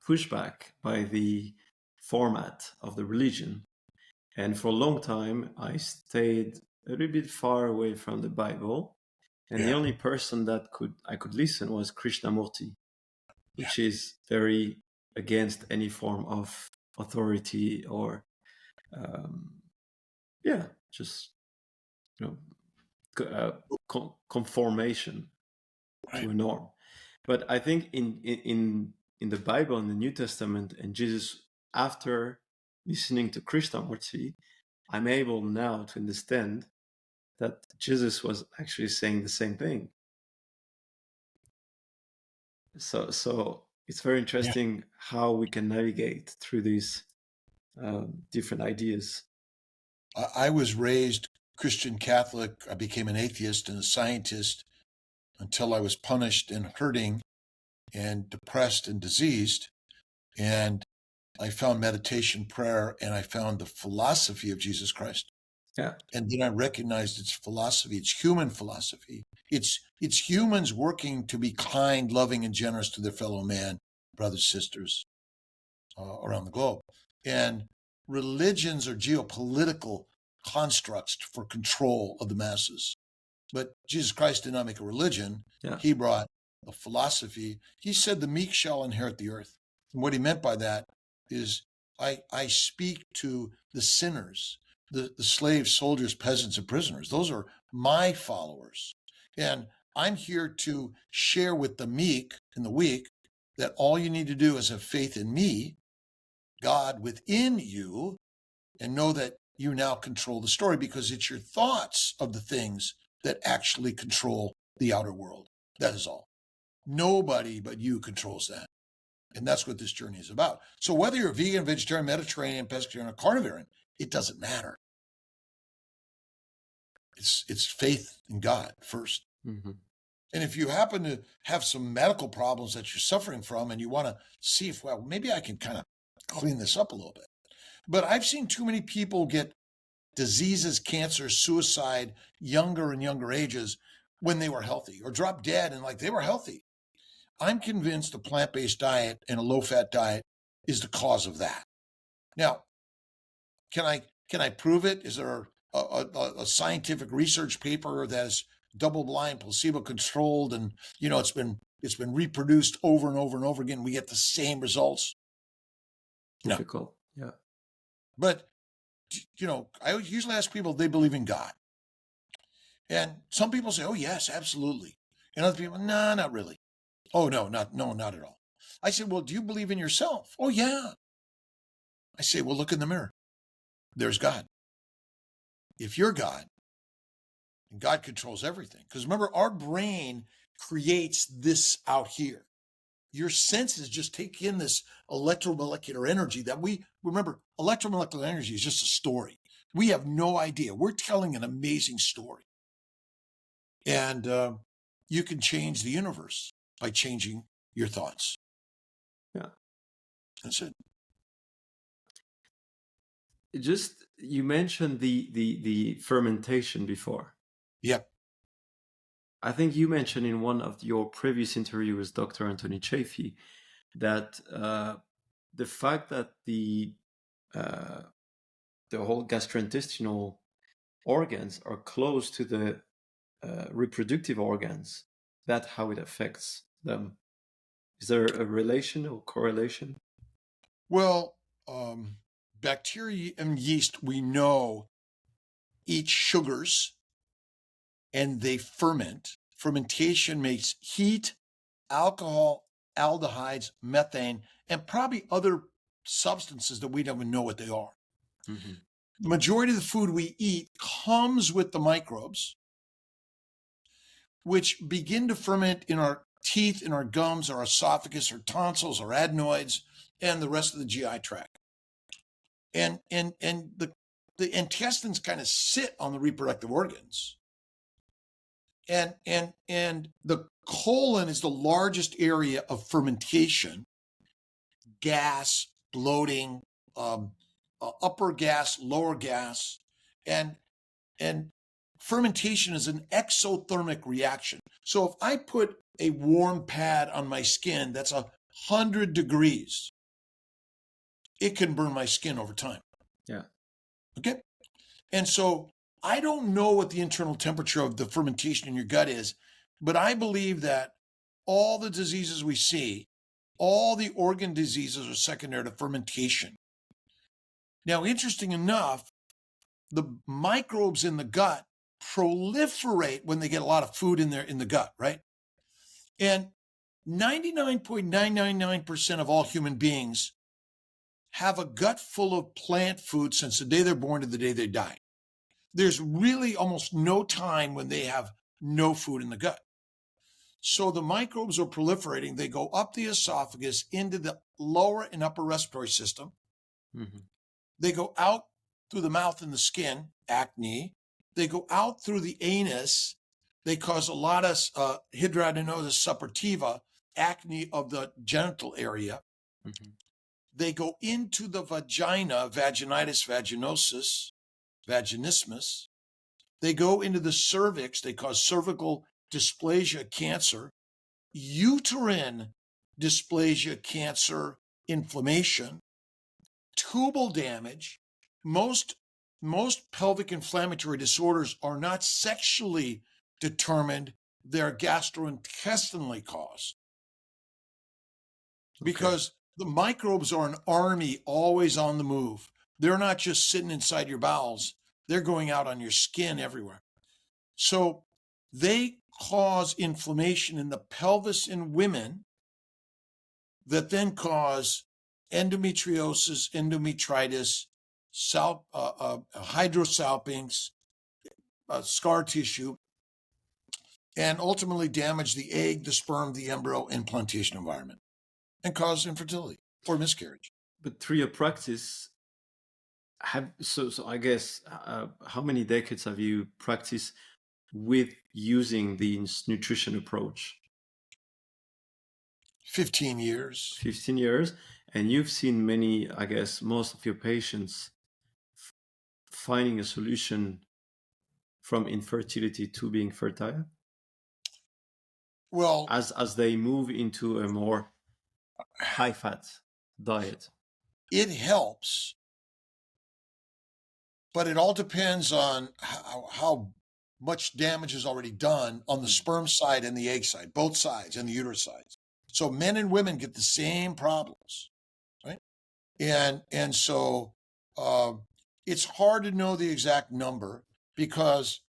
pushed back by the format of the religion. And for a long time, I stayed a little bit far away from the Bible. And the only person that I could listen was Krishnamurti, which is very against any form of authority or, just conformation to a norm. But I think in the Bible, in the New Testament, and Jesus, after listening to Krishnamurti, I'm able now to understand that Jesus was actually saying the same thing. So it's very interesting how we can navigate through these different ideas. I was raised Christian Catholic. I became an atheist and a scientist until I was punished and hurting and depressed and diseased. And I found meditation, prayer, and I found the philosophy of Jesus Christ. Yeah. And then I recognized its philosophy. It's human philosophy. It's humans working to be kind, loving, and generous to their fellow man, brothers, sisters around the globe. And religions are geopolitical constructs for control of the masses. But Jesus Christ did not make a religion. Yeah. He brought a philosophy. He said the meek shall inherit the earth. And what he meant by that is I speak to the sinners, the slaves, soldiers, peasants, and prisoners. Those are my followers. And I'm here to share with the meek and the weak that all you need to do is have faith in me, God within you, and know that you now control the story, because it's your thoughts of the things that actually control the outer world. That is all. Nobody but you controls that. And that's what this journey is about. So whether you're vegan, vegetarian, Mediterranean, pescatarian, or carnivore, it doesn't matter. It's faith in God first. Mm-hmm. And if you happen to have some medical problems that you're suffering from and you want to see if, well, maybe I can kind of clean this up a little bit. But I've seen too many people get diseases, cancer, suicide, younger and younger ages when they were healthy, or drop dead and like they were healthy. I'm convinced a plant-based diet and a low-fat diet is the cause of that. Now, can I prove it? Is there a scientific research paper that's double-blind, placebo-controlled, and it's been reproduced over and over and over again? We get the same results. Difficult, yeah. But I usually ask people if they believe in God, and some people say, "Oh yes, absolutely," and other people, "No, not really." "Oh no, not at all." I said, "Well, do you believe in yourself?" "Oh yeah." I say, "Well, look in the mirror. There's God. If you're God, and God controls everything, because remember, our brain creates this out here. Your senses just take in this electromolecular energy that remember, electromolecular energy is just a story. We have no idea. We're telling an amazing story. And you can change the universe by changing your thoughts. Yeah. That's it. Just you mentioned the fermentation before. Yep. I think you mentioned in one of your previous interviews with Dr. Anthony Chaffee that the fact that the whole gastrointestinal organs are close to the reproductive organs, that's how it affects them. Is there a relation or correlation? Well, bacteria and yeast, we know, eat sugars and they ferment. Fermentation makes heat, alcohol, aldehydes, methane, and probably other substances that we don't even know what they are. Mm-hmm. The majority of the food we eat comes with the microbes, which begin to ferment in our teeth, in our gums, our esophagus, our tonsils, our adenoids, and the rest of the GI tract. And the intestines kind of sit on the reproductive organs. And the colon is the largest area of fermentation, gas, bloating, upper gas, lower gas, and fermentation is an exothermic reaction. So if I put a warm pad on my skin that's 100 degrees, it can burn my skin over time. Yeah. Okay. And so I don't know what the internal temperature of the fermentation in your gut is, but I believe that all the diseases we see, all the organ diseases are secondary to fermentation. Now, interesting enough, the microbes in the gut proliferate when they get a lot of food in the gut, right? And 99.999% of all human beings have a gut full of plant food since the day they're born to the day they die. There's really almost no time when they have no food in the gut. So the microbes are proliferating. They go up the esophagus into the lower and upper respiratory system. Mm-hmm. They go out through the mouth and the skin, acne. They go out through the anus. They cause a lot of hidradenosis suppurativa, acne of the genital area. Mm-hmm. They go into the vagina, vaginitis, vaginosis, vaginismus. They go into the cervix. They cause cervical dysplasia, cancer, uterine dysplasia, cancer, inflammation, tubal damage. Most pelvic inflammatory disorders are not sexually determined. They're gastrointestinally caused. Because the microbes are an army always on the move. They're not just sitting inside your bowels. They're going out on your skin everywhere. So they cause inflammation in the pelvis in women that then cause endometriosis, endometritis, hydrosalpinx, scar tissue, and ultimately damage the egg, the sperm, the embryo, and plantation environment, and cause infertility or miscarriage. But through your practice, so I guess how many decades have you practiced with using the nutrition approach? 15 years. 15 years. And you've seen many, I guess, most of your patients finding a solution from infertility to being fertile? Well, as they move into a more high-fat diet. It helps, but it all depends on how much damage is already done on the sperm side and the egg side, both sides, and the uterus sides. So men and women get the same problems, right? And so it's hard to know the exact number because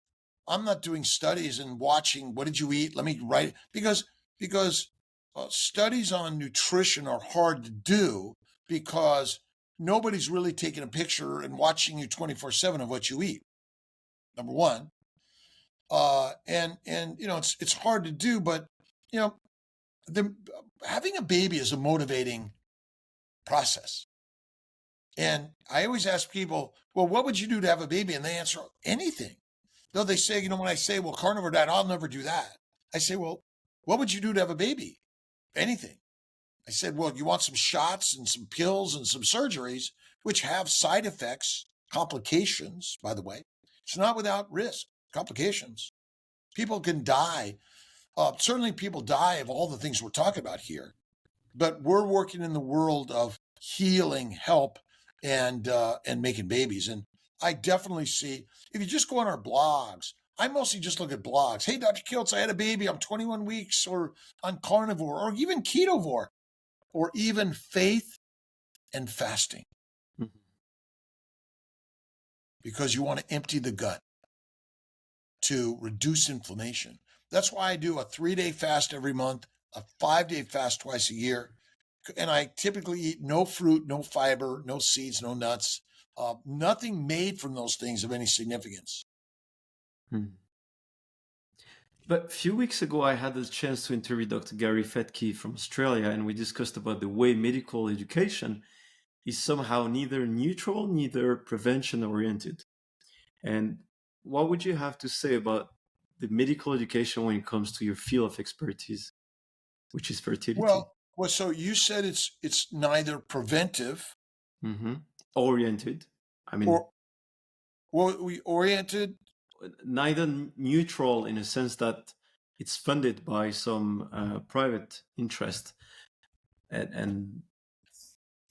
I'm not doing studies and watching what did you eat. Let me write because studies on nutrition are hard to do because nobody's really taking a picture and watching you 24/7 of what you eat. Number one, and it's hard to do, but having a baby is a motivating process. And I always ask people, well, what would you do to have a baby? And they answer anything. No, they say, when I say, well, carnivore diet, I'll never do that. I say, well, what would you do to have a baby? Anything. I said, well, you want some shots and some pills and some surgeries, which have side effects, complications, by the way. It's not without risk, complications. People can die. Certainly people die of all the things we're talking about here, but we're working in the world of healing, help, and making babies. And I definitely see, if you just go on our blogs, I mostly just look at blogs. Hey, Dr. Kiltz, I had a baby. I'm 21 weeks, or on carnivore, or even ketovore, or even faith and fasting, because you want to empty the gut to reduce inflammation. That's why I do a 3-day fast every month, a 5-day fast twice a year. And I typically eat no fruit, no fiber, no seeds, no nuts, nothing made from those things of any significance. But a few weeks ago, I had the chance to interview Dr. Gary Fettke from Australia, and we discussed about the way medical education is somehow neither neutral, neither prevention oriented. And what would you have to say about the medical education when it comes to your field of expertise, which is fertility? Well, so you said it's neither preventive oriented. I mean, we oriented, neither neutral in a sense that it's funded by some private interest. And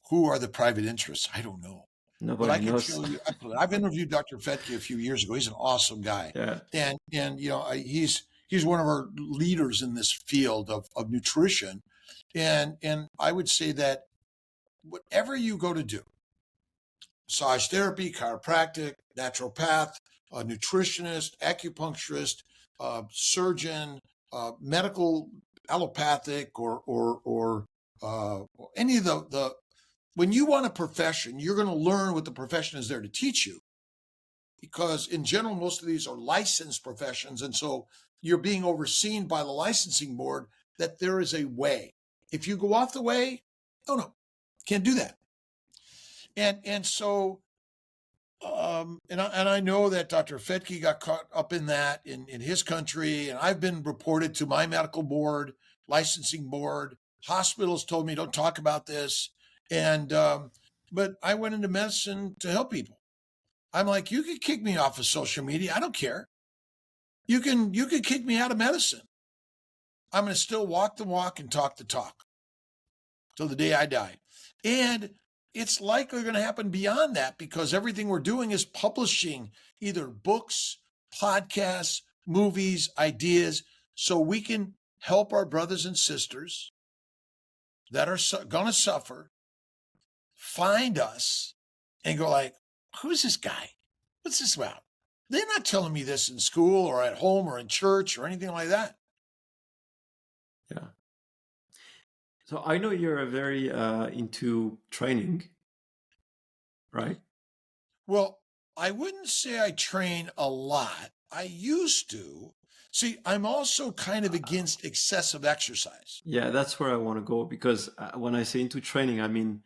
who are the private interests? I don't know. Nobody but I can knows. tell you, I've interviewed Dr. Fettke a few years ago. He's an awesome guy. Yeah. And he's one of our leaders in this field of nutrition. And I would say that whatever you go to do, massage therapy, chiropractic, naturopath, a nutritionist, acupuncturist, surgeon, medical, allopathic, or any of the when you want a profession, you're going to learn what the profession is there to teach you. Because in general, most of these are licensed professions. And so you're being overseen by the licensing board that there is a way. If you go off the way, no, can't do that. And so, and I know that Dr. Fettke got caught up in that in his country. And I've been reported to my medical board, licensing board. Hospitals told me, don't talk about this. And, but I went into medicine to help people. I'm like, you could kick me off of social media. I don't care. You could kick me out of medicine. I'm going to still walk the walk and talk the talk till the day I die. And it's likely going to happen beyond that, because everything we're doing is publishing either books, podcasts, movies, ideas, so we can help our brothers and sisters that are going to suffer find us and go like, who's this guy? What's this about? They're not telling me this in school or at home or in church or anything like that. Yeah. So I know you're very into training, right? Well, I wouldn't say I train a lot. I used to. See, I'm also kind of against excessive exercise. Yeah, that's where I want to go, because when I say into training, I mean,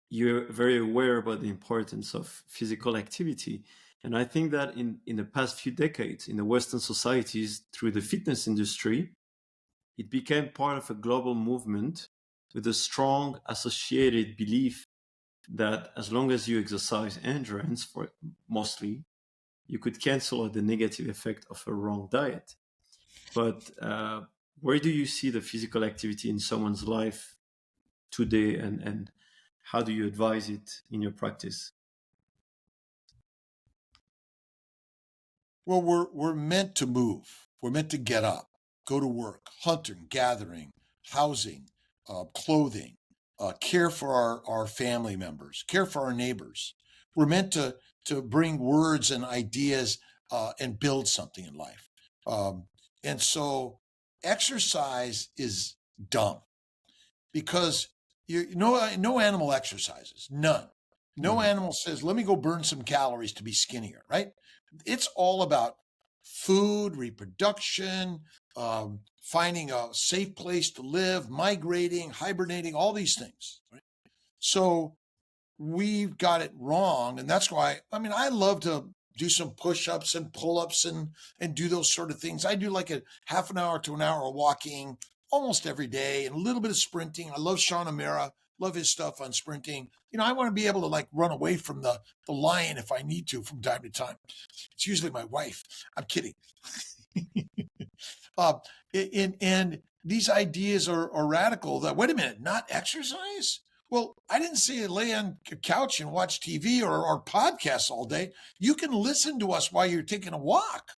you're very aware about the importance of physical activity. And I think that in the past few decades, in the Western societies, through the fitness industry, it became part of a global movement with a strong associated belief that as long as you exercise endurance, for mostly, you could cancel out the negative effect of a wrong diet. But where do you see the physical activity in someone's life today, and how do you advise it in your practice? Well, we're meant to move. We're meant to get up, go to work, hunting, gathering, housing, clothing, care for our family members, care for our neighbors. We're meant to bring words and ideas and build something in life. And so exercise is dumb, because no animal exercises, none. No animal says, let me go burn some calories to be skinnier, right? It's all about food, reproduction, finding a safe place to live, migrating, hibernating, all these things. Right? So we've got it wrong. And that's why, I love to do some push-ups and pull-ups and do those sort of things. I do like a half an hour to an hour of walking almost every day and a little bit of sprinting. I love Sean O'Mara, love his stuff on sprinting. I want to be able to like run away from the lion if I need to from time to time. It's usually my wife. I'm kidding. And these ideas are radical that, wait a minute, not exercise? Well, I didn't say lay on a couch and watch TV or podcasts all day. You can listen to us while you're taking a walk.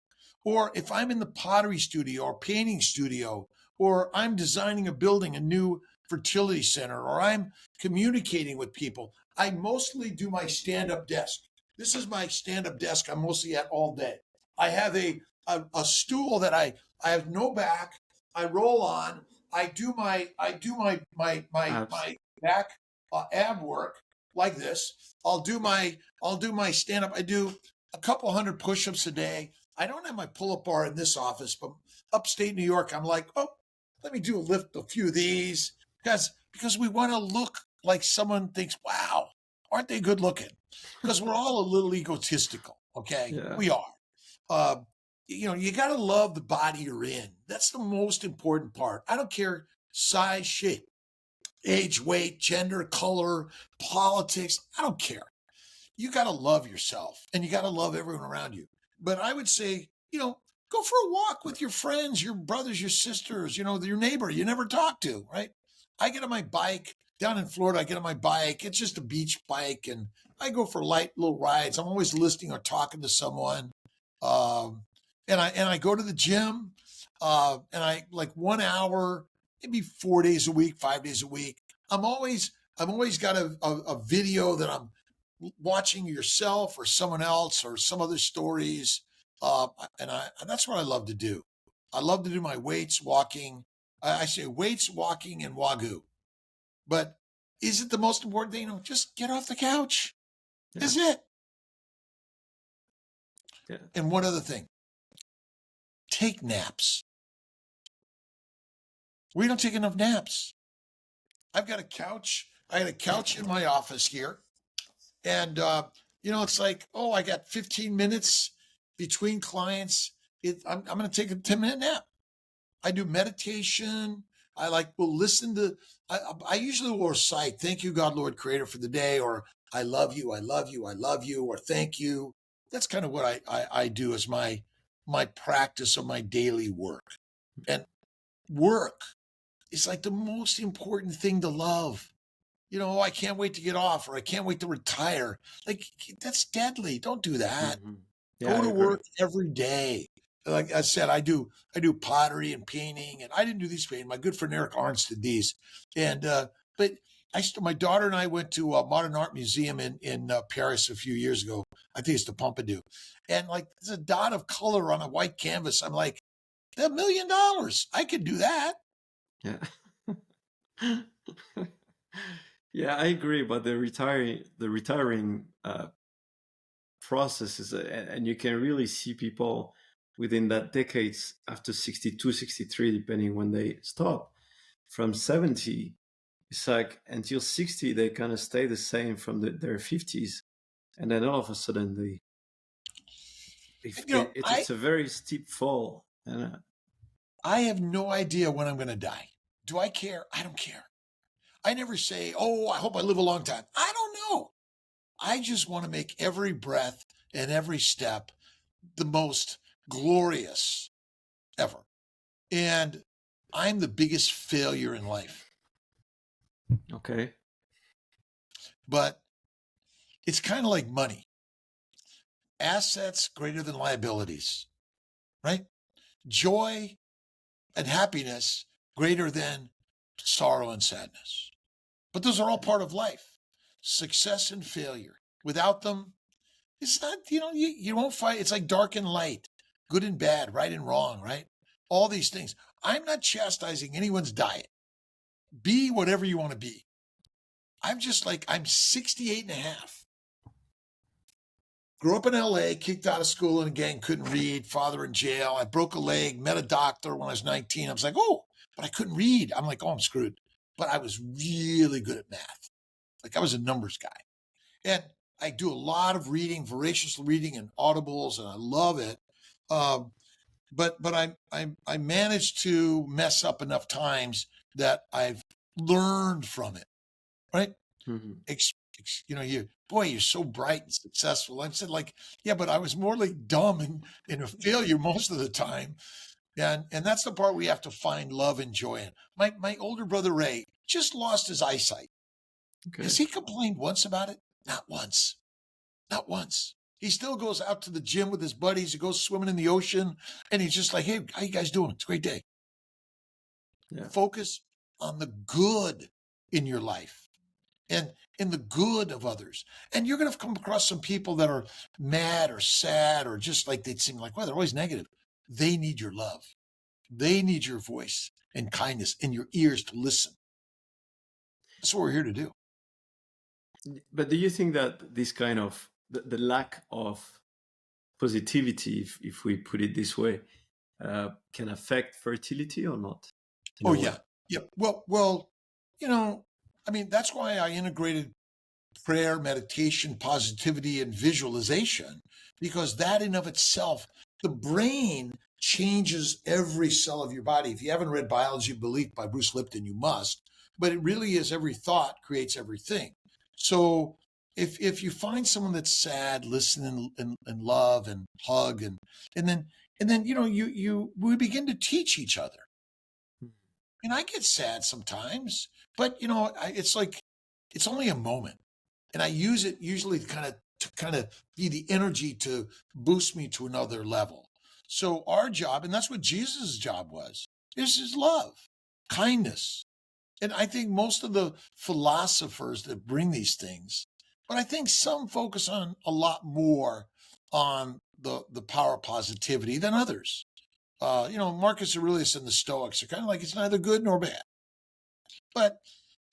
Or if I'm in the pottery studio or painting studio, or I'm designing a building, a new fertility center, or I'm communicating with people, I mostly do my stand-up desk. This is my stand-up desk I'm mostly at all day. I have a stool that I have no back. I roll on. I do my back ab work like this. I'll do my stand up. I do a couple hundred push-ups a day. I don't have my pull-up bar in this office, but upstate New York, I'm like, oh, let me lift a few of these because we want to look like someone thinks, wow, aren't they good looking? Because we're all a little egotistical. Okay, yeah. We are. You got to love the body you're in. That's the most important part. I don't care size, shape, age, weight, gender, color, politics. I don't care. You got to love yourself and you got to love everyone around you. But I would say, go for a walk with your friends, your brothers, your sisters, your neighbor you never talk to, right? I get on my bike down in Florida. I get on my bike. It's just a beach bike and I go for light little rides. I'm always listening or talking to someone. And I go to the gym, and I like 1 hour, maybe 4 days a week, 5 days a week. I've always got a video that I'm watching yourself or someone else or some other stories. And that's what I love to do. I love to do my weights, walking. I say weights, walking, and wagyu. But is it the most important thing? Just get off the couch. Yeah. That's it. Yeah. And one other thing. Take naps. We don't take enough naps. I've got a couch. I had a couch in my office here. And, it's like, oh, I got 15 minutes between clients. I'm going to take a 10-minute nap. I do meditation. Will listen to, I usually will recite, thank you, God, Lord, Creator, for the day, or I love you, I love you, I love you, or thank you. That's kind of what I do as my practice of my daily work. And work is like the most important thing to love. I can't wait to get off, or I can't wait to retire. Like, that's deadly. Don't do that. Mm-hmm. Yeah, go to work every day. Like I said, I do pottery and painting, and I didn't do these painting. My good friend Eric Arns did these. And but my daughter and I went to a modern art museum in Paris a few years ago. I think it's the Pompidou. And like, there's a dot of color on a white canvas. I'm like, $1 million. I could do that. Yeah. Yeah, I agree. But the retiring process is, and you can really see people within that decades after 62, 63, depending when they stop. From 70, it's like until 60, they kind of stay the same from their 50s. And then all of a sudden, it's a very steep fall. And I have no idea when I'm going to die. Do I care? I don't care. I never say, oh, I hope I live a long time. I don't know. I just want to make every breath and every step the most glorious ever. And I'm the biggest failure in life. Okay. But it's kind of like money. Assets greater than liabilities, right? Joy and happiness greater than sorrow and sadness. But those are all part of life. Success and failure. Without them, it's not, you won't fight. It's like dark and light, good and bad, right and wrong, right? All these things. I'm not chastising anyone's diet. Be whatever you want to be. I'm 68 and a half. Grew up in LA, kicked out of school in a gang, couldn't read, father in jail. I broke a leg, met a doctor when I was 19. I was like, oh, but I couldn't read. I'm like, oh, I'm screwed. But I was really good at math. Like, I was a numbers guy. And I do a lot of reading, voracious reading and audibles, and I love it. But I managed to mess up enough times that I've learned from it, right? Mhm. You're so bright and successful. I said, like, yeah, but I was more like dumb and a failure most of the time. And that's the part we have to find love and joy in. My older brother Ray just lost his eyesight. Okay. Has he complained once about it? Not once. Not once. He still goes out to the gym with his buddies. He goes swimming in the ocean, and he's just like, hey, how you guys doing? It's a great day. Yeah. Focus on the good in your life and in the good of others. And you're going to come across some people that are mad or sad or just like they seem like, well, they're always negative. They need your love. They need your voice and kindness in your ears to listen. That's what we're here to do. But do you think that this kind of the lack of positivity, if we put it this way, can affect fertility or not? Oh, yeah. Yeah. Well, that's why I integrated prayer, meditation, positivity, and visualization, because that in of itself, the brain changes every cell of your body. If you haven't read Biology of Belief by Bruce Lipton, you must, but it really is every thought creates everything. So if you find someone that's sad, listen and love and hug and then we begin to teach each other. And I get sad sometimes, but it's like it's only a moment. And I use it usually to kind of be the energy to boost me to another level. So our job, and that's what Jesus' job was, is his love, kindness. And I think most of the philosophers that bring these things, but I think some focus on a lot more on the power of positivity than others. Marcus Aurelius and the Stoics are kind of like it's neither good nor bad. But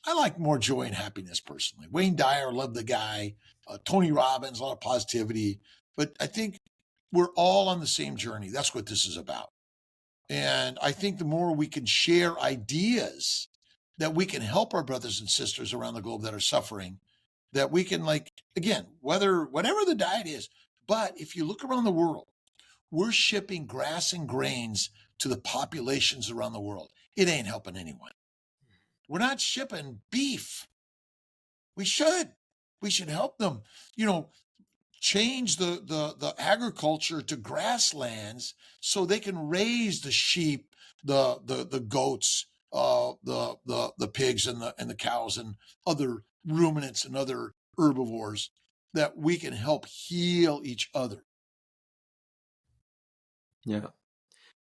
I like more joy and happiness personally. Wayne Dyer, love the guy. Tony Robbins, a lot of positivity. But I think we're all on the same journey. That's what this is about. And I think the more we can share ideas that we can help our brothers and sisters around the globe that are suffering, that we can whatever the diet is. But if you look around the world, we're shipping grass and grains to the populations around the world. It ain't helping anyone. We're not shipping beef. We should help them, change the agriculture to grasslands so they can raise the sheep, the goats, the pigs and the cows and other ruminants and other herbivores, that we can help heal each other. Yeah.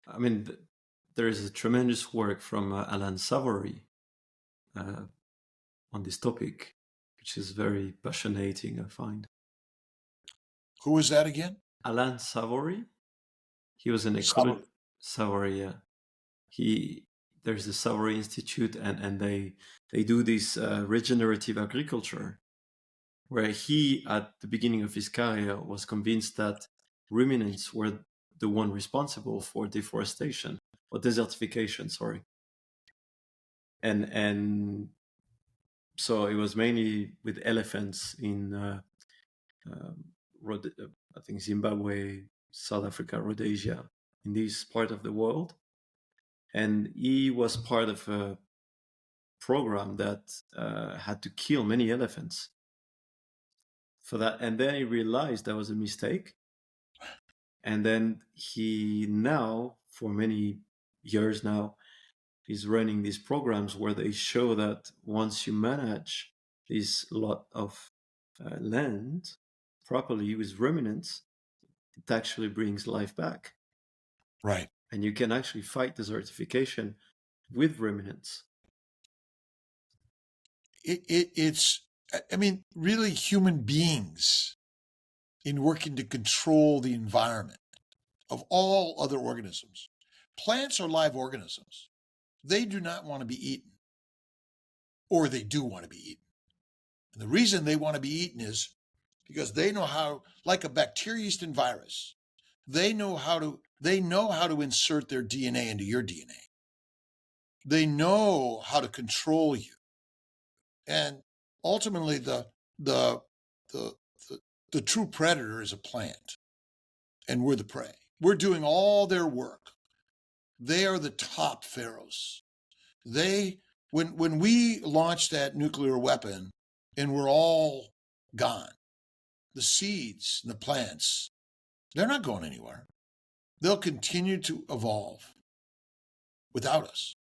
I mean, there is a tremendous work from Alan Savory on this topic, which is very passionating, I find. Who was that again? Alan Savory. He was an ecologist. Savory, yeah. There's the Savory Institute, and they do this regenerative agriculture, where he, at the beginning of his career, was convinced that ruminants were the one responsible for deforestation or desertification, sorry. And so it was mainly with elephants in I think Zimbabwe, South Africa, Rhodesia, in this part of the world. And he was part of a program that had to kill many elephants for that. And then he realized that was a mistake. And then he now, for many years now, is running these programs where they show that once you manage this lot of land properly with ruminants, it actually brings life back. Right. And you can actually fight desertification with ruminants. It's really human beings in working to control the environment of all other organisms. Plants are live organisms. They do not want to be eaten, or they do want to be eaten. And the reason they want to be eaten is because they know how, like a bacteria, yeast, and virus, they know how to insert their DNA into your DNA. They know how to control you. And ultimately the the true predator is a plant, and we're the prey. We're doing all their work. They are the top pharaohs. When we launch that nuclear weapon and we're all gone, the seeds and the plants, they're not going anywhere. They'll continue to evolve without us.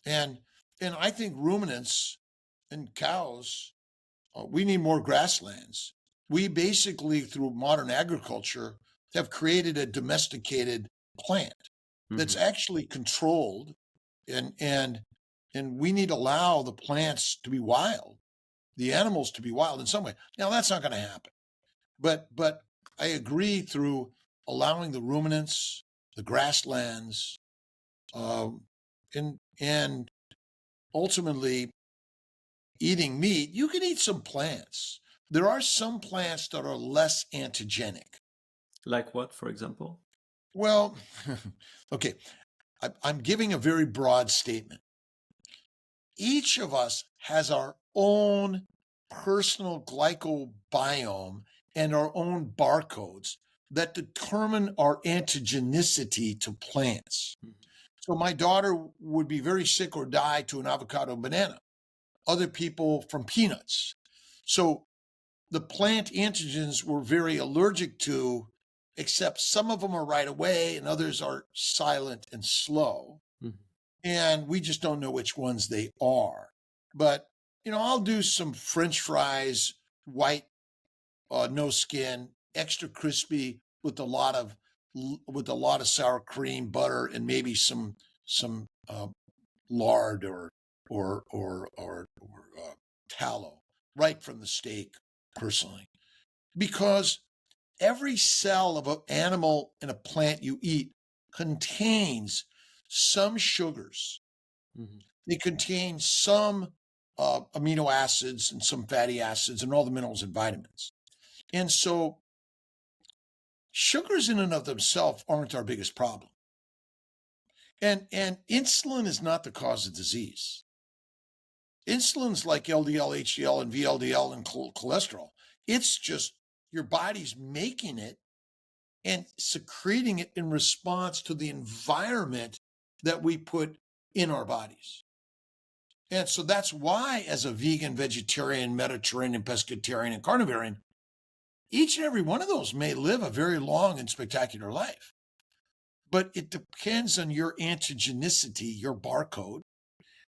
And I think ruminants and cows, we need more grasslands. We basically, through modern agriculture, have created a domesticated plant that's actually controlled, and we need to allow the plants to be wild, the animals to be wild in some way. Now, that's not going to happen. But I agree, through allowing the ruminants, the grasslands, and ultimately eating meat. You can eat some plants. There are some plants that are less antigenic. Like what, for example? Well, okay, I'm giving a very broad statement. Each of us has our own personal glycobiome and our own barcodes that determine our antigenicity to plants. So my daughter would be very sick or die to an avocado and banana. Other people from peanuts. So the plant antigens we're very allergic to, except some of them are right away and others are silent and slow. And we just don't know which ones they are. But, I'll do some French fries, white, no skin, extra crispy with a lot of sour cream, butter, and maybe some lard or tallow right from the steak, personally. Because every cell of an animal and a plant you eat contains some sugars. They contain some amino acids and some fatty acids and all the minerals and vitamins. And so sugars in and of themselves aren't our biggest problem. And insulin is not the cause of disease. Insulin's like LDL, HDL, and VLDL and cholesterol. It's just your body's making it and secreting it in response to the environment that we put in our bodies. And so that's why, as a vegan, vegetarian, Mediterranean, pescatarian, and carnivore, each and every one of those may live a very long and spectacular life. But it depends on your antigenicity, your barcode.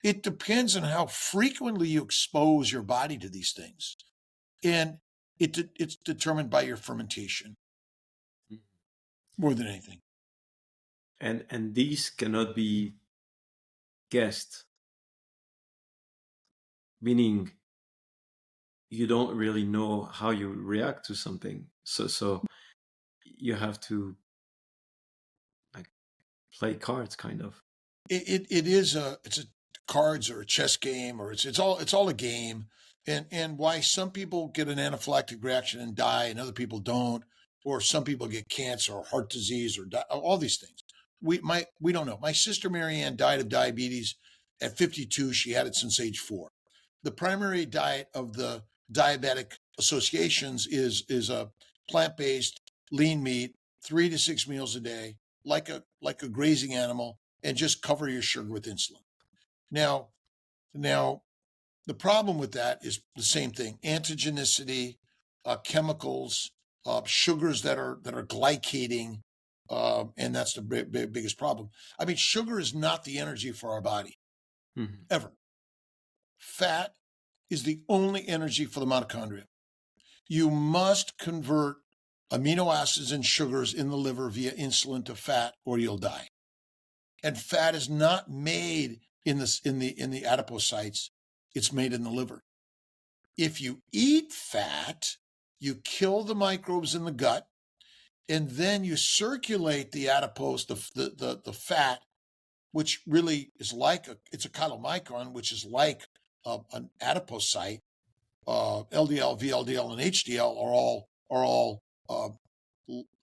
It depends on how frequently you expose your body to these things. And it's determined by your fermentation more than anything. And these cannot be guessed, meaning you don't really know how you react to something. So you have to play cards, kind of. It's a cards or a chess game, or it's all a game. And why some people get an anaphylactic reaction and die and other people don't, or some people get cancer or heart disease or all these things. We don't know. My sister Marianne died of diabetes at 52. She had it since age 4. The primary diet of the diabetic associations is a plant-based lean meat, 3 to 6 meals a day, like a grazing animal, and just cover your sugar with insulin. Now, the problem with that is the same thing: antigenicity, chemicals, sugars that are glycating, and that's the biggest problem. I mean, sugar is not the energy for our body, ever. Fat is the only energy for the mitochondria. You must convert amino acids and sugars in the liver via insulin to fat, or you'll die. And fat is not made in the adipocytes; it's made in the liver. If you eat fat, you kill the microbes in the gut, and then you circulate the adipose, the fat, which really is it's a chylomicron, which is like an adipocyte. LDL, VLDL, and HDL are all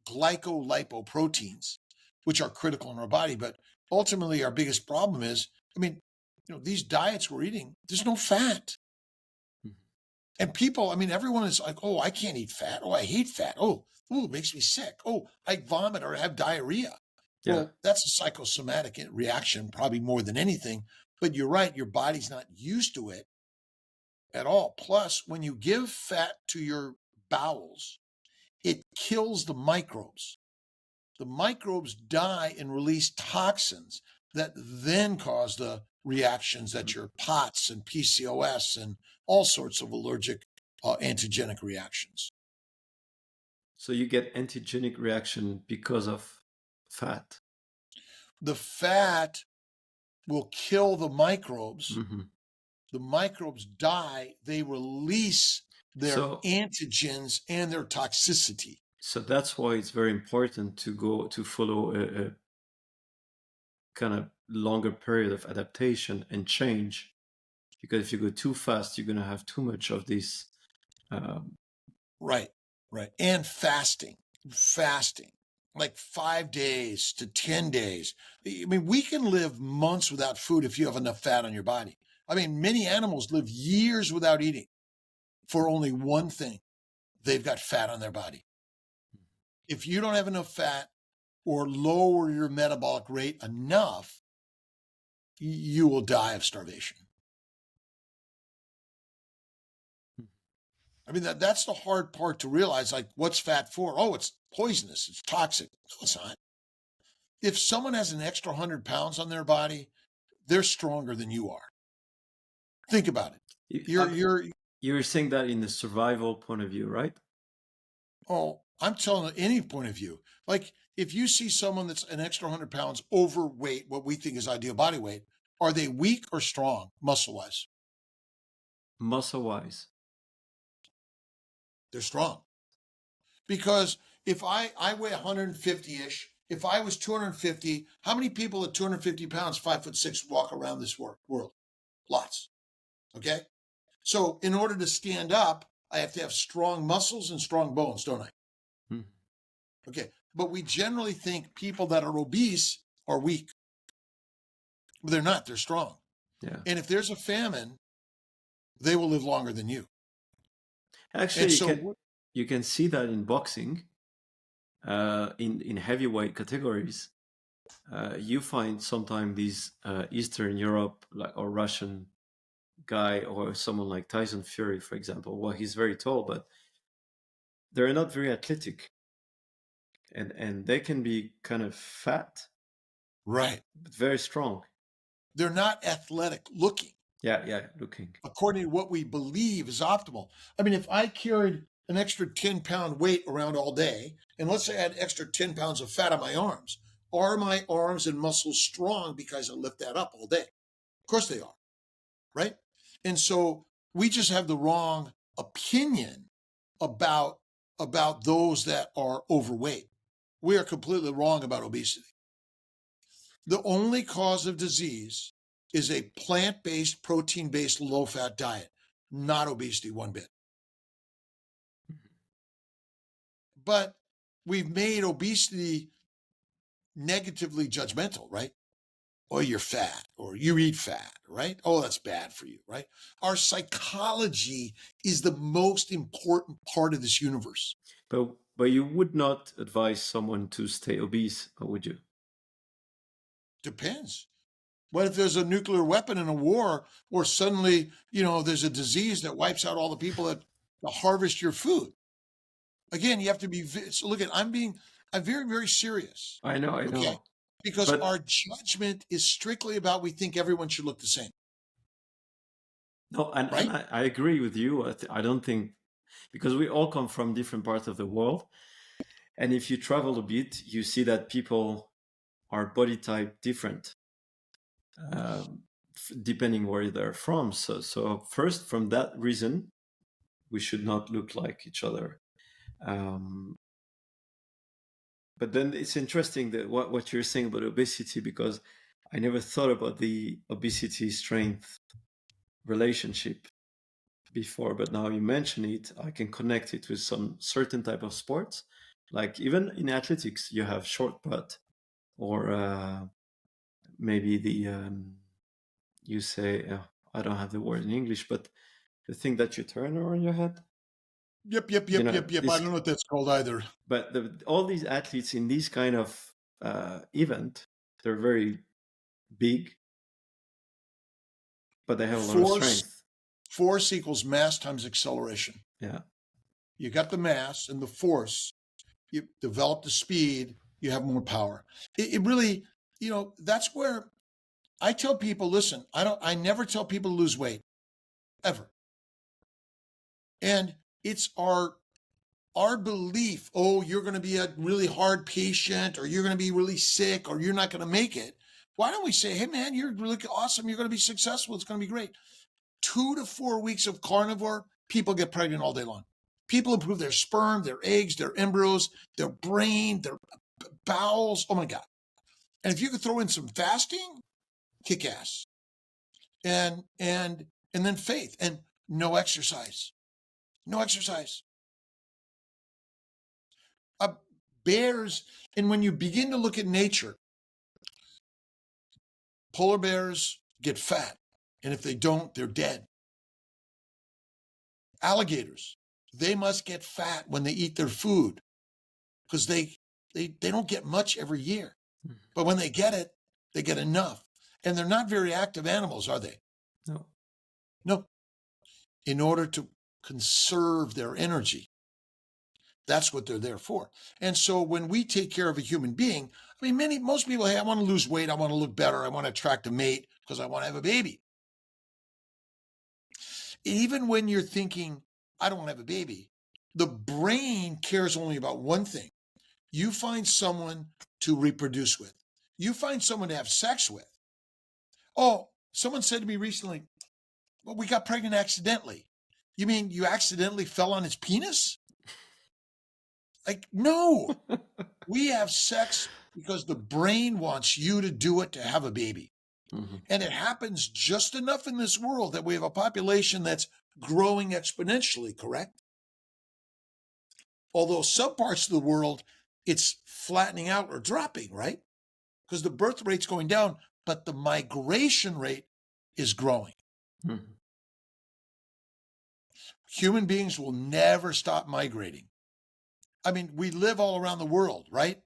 glycolipoproteins, which are critical in our body. But ultimately, our biggest problem is, these diets we're eating, there's no fat. And people, I mean, everyone is like, oh, I can't eat fat. Oh, I hate fat. Oh, it makes me sick. Oh, I vomit or have diarrhea. Yeah. Well, that's a psychosomatic reaction, probably more than anything. But you're right, your body's not used to it at all. Plus, when you give fat to your bowels, it kills the microbes. The microbes die and release toxins that then cause the reactions that your POTS and PCOS and all sorts of allergic antigenic reactions. So you get antigenic reaction because of fat. The fat will kill the microbes. Mm-hmm. The microbes die. They release their antigens and their toxicity. So that's why it's very important to follow a kind of longer period of adaptation and change, because if you go too fast, you're going to have too much of this. Right. And fasting, like 5 days to 10 days. I mean, we can live months without food if you have enough fat on your body. I mean, many animals live years without eating for only one thing. They've got fat on their body. If you don't have enough fat or lower your metabolic rate enough, you will die of starvation. I mean, that's the hard part to realize. Like, what's fat for? Oh, it's poisonous. It's toxic. No, it's not. If someone has an extra 100 pounds on their body, they're stronger than you are. Think about it. You're saying that in the survival point of view, right? Oh, I'm telling you, any point of view. Like, if you see someone that's an extra 100 pounds overweight, what we think is ideal body weight, are they weak or strong muscle-wise? Muscle-wise. They're strong. Because if I weigh 150-ish, if I was 250, how many people at 250 pounds, 5'6", walk around this world? Lots. Okay? So in order to stand up, I have to have strong muscles and strong bones, don't I? Okay. But we generally think people that are obese are weak. But they're not. They're strong. Yeah. And if there's a famine, they will live longer than you. Actually, you can see that in boxing, in heavyweight categories. You find sometimes these Eastern Europe or Russian guy or someone like Tyson Fury, for example. Well, he's very tall, but they're not very athletic, and they can be kind of fat, right, but very strong. They're not athletic looking. Yeah, looking. According to what we believe is optimal. I mean, if I carried an extra 10-pound weight around all day, and let's say I had extra 10 pounds of fat on my arms, are my arms and muscles strong because I lift that up all day? Of course they are, right? And so we just have the wrong opinion about those that are overweight. We are completely wrong about obesity. The only cause of disease is a plant-based, protein-based, low-fat diet, not obesity one bit. But we've made obesity negatively judgmental, right? Oh, you're fat, or you eat fat, right? Oh, that's bad for you, right? Our psychology is the most important part of this universe. But you would not advise someone to stay obese, or would you? Depends. What if there's a nuclear weapon in a war, or suddenly, there's a disease that wipes out all the people that harvest your food? Again, you have to be, so look, I'm very, very serious. I know. Because our judgment is strictly about, we think everyone should look the same. No, and I agree with you. I don't think, because we all come from different parts of the world. And if you travel a bit, you see that people are body type different, depending where they're from. So first, from that reason, we should not look like each other. But then it's interesting that what you're saying about obesity, because I never thought about the obesity strength relationship before, but now you mention it, I can connect it with some certain type of sports. Like even in athletics, you have short put, or maybe the you say, I don't have the word in English, but the thing that you turn on your head. Yep. I don't know what that's called either. But all these athletes in this kind of event, they're very big, but they have a lot of strength. Force equals mass times acceleration. Yeah. You got the mass and the force. You develop the speed. You have more power. It really, that's where I tell people, listen, I never tell people to lose weight, ever. And it's our belief, you're going to be a really hard patient, or you're going to be really sick, or you're not going to make it. Why don't we say, hey, man, you're really awesome. You're going to be successful. It's going to be great. 2 to 4 weeks of carnivore, people get pregnant all day long. People improve their sperm, their eggs, their embryos, their brain, their bowels. Oh, my God. And if you could throw in some fasting, kick ass. And then faith and no exercise. No exercise. Bears, and when you begin to look at nature, polar bears get fat, and if they don't, they're dead. Alligators, they must get fat when they eat their food, because they don't get much every year. But when they get it, they get enough. And they're not very active animals, are they? No. In order to conserve their energy. That's what they're there for. And so when we take care of a human being, most people, hey, I want to lose weight. I want to look better. I want to attract a mate because I want to have a baby. Even when you're thinking, I don't want to have a baby, the brain cares only about one thing. You find someone to reproduce with. You find someone to have sex with. Oh, someone said to me recently, well, we got pregnant accidentally. You mean you accidentally fell on his penis? Like, no, we have sex because the brain wants you to do it to have a baby. Mm-hmm. And it happens just enough in this world that we have a population that's growing exponentially, correct? Although some parts of the world, it's flattening out or dropping, right? Because the birth rate's going down, but the migration rate is growing. Mm-hmm. Human beings will never stop migrating. We live all around the world, right?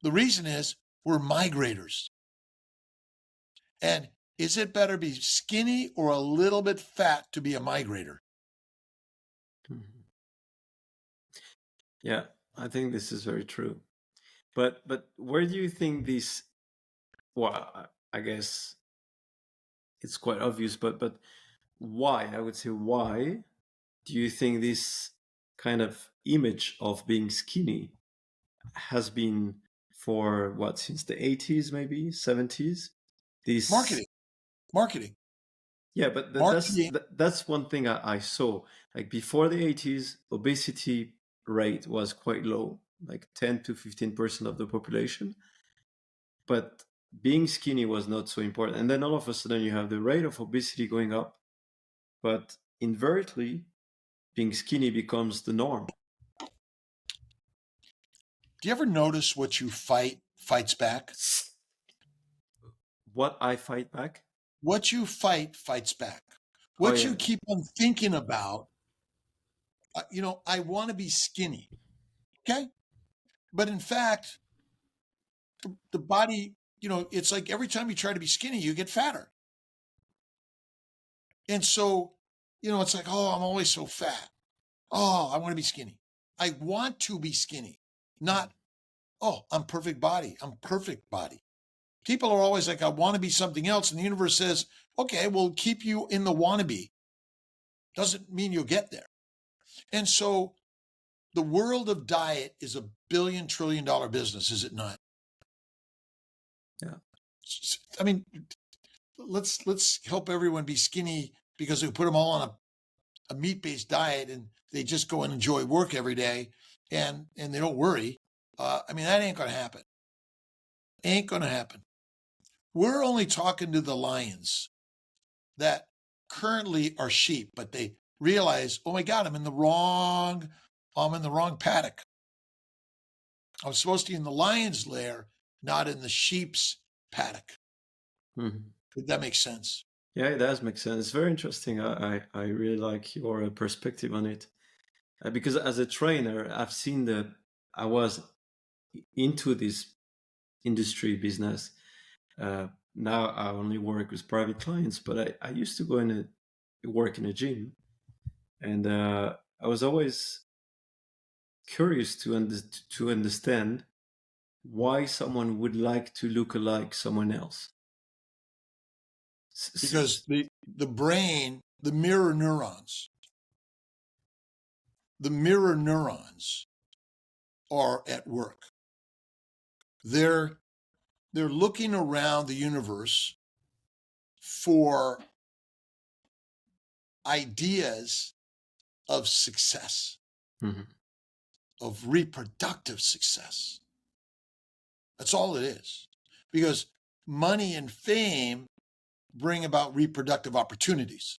The reason is we're migrators. And is it better to be skinny or a little bit fat to be a migrator? Mm-hmm. Yeah, I think this is very true. But where do you think this, well, I guess it's quite obvious, but why, I would say, why do you think this kind of image of being skinny has been for since the 80s, maybe 70s? This marketing. Yeah, but that's one thing I saw. Like before the 80s, obesity rate was quite low, like 10 to 15% of the population. But being skinny was not so important. And then all of a sudden you have the rate of obesity going up, but inversely, being skinny becomes the norm. Do you ever notice what you fights back? What I fight back? What you fights back. What you keep on thinking about, I want to be skinny, okay? But in fact, the body, it's like every time you try to be skinny, you get fatter. And so, it's like, oh, I'm always so fat. Oh, I want to be skinny. I want to be skinny, not, oh, I'm perfect body. I'm perfect body. People are always like, I want to be something else. And the universe says, okay, we'll keep you in the wannabe. Doesn't mean you'll get there. And so the world of diet is a $1 billion trillion business, is it not? Yeah. Let's help everyone be skinny because we put them all on a meat-based diet and they just go and enjoy work every day and they don't worry. That ain't going to happen. Ain't going to happen. We're only talking to the lions that currently are sheep, but they realize, oh my God, I'm in the wrong paddock. I'm supposed to be in the lion's lair, not in the sheep's paddock. Mm-hmm. That makes sense. Yeah, it does make sense. It's very interesting. I really like your perspective on it. Because as a trainer, I was into this industry business. Now I only work with private clients, but I used to go and work in a gym, and I was always curious to understand why someone would like to look like someone else. Because the brain, the mirror neurons are at work. They're looking around the universe for ideas of success, of reproductive success. That's all it is. Because money and fame bring about reproductive opportunities.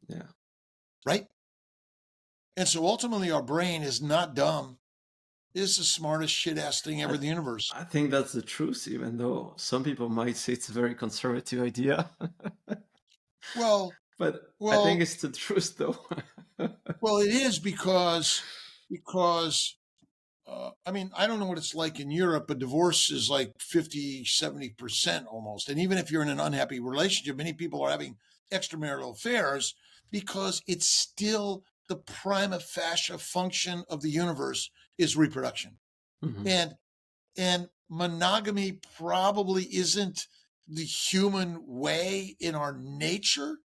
Yeah. Right? And so ultimately our brain is not dumb. It's the smartest shit-ass thing ever in the universe. I think that's the truth, even though some people might say it's a very conservative idea. But I think it's the truth, though. Well, it is because I mean, I don't know what it's like in Europe, but divorce is like 50, 70% almost. And even if you're in an unhappy relationship, many people are having extramarital affairs because it's still the prima facie function of the universe is reproduction. And monogamy probably isn't the human way in our nature,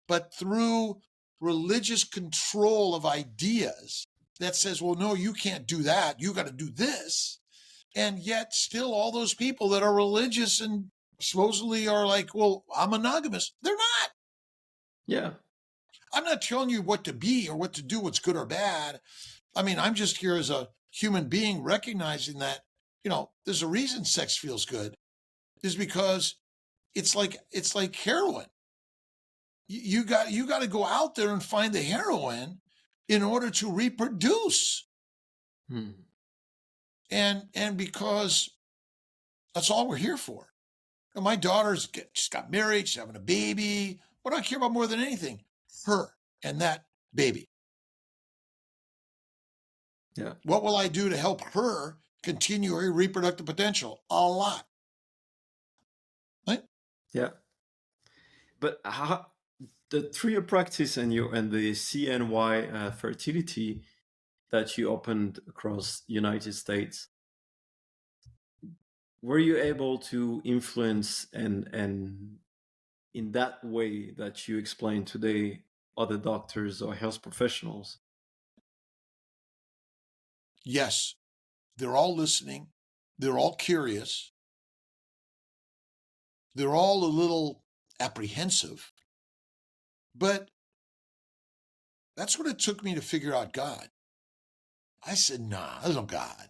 but through religious control of ideas that says, well, no, you can't do that. You got to do this. And yet still all those people that are religious and supposedly are like, well, I'm monogamous. They're not. Yeah. I'm not telling you what to be or what to do, what's good or bad. I mean, I'm just here as a human being recognizing that, there's a reason sex feels good is because it's like heroin. You got to go out there and find the heroin in order to reproduce. And because that's all we're here for. And my daughter's just got married, she's having a baby. What do I care about more than anything? Her and that baby. Yeah. What will I do to help her continue her reproductive potential? A lot. Right? Yeah. But through your practice and the CNY Fertility that you opened across the United States, were you able to influence and in that way that you explained today other doctors or health professionals? Yes. They're all listening. They're all curious. They're all a little apprehensive. But that's what it took me to figure out God. I said, nah, there's no God.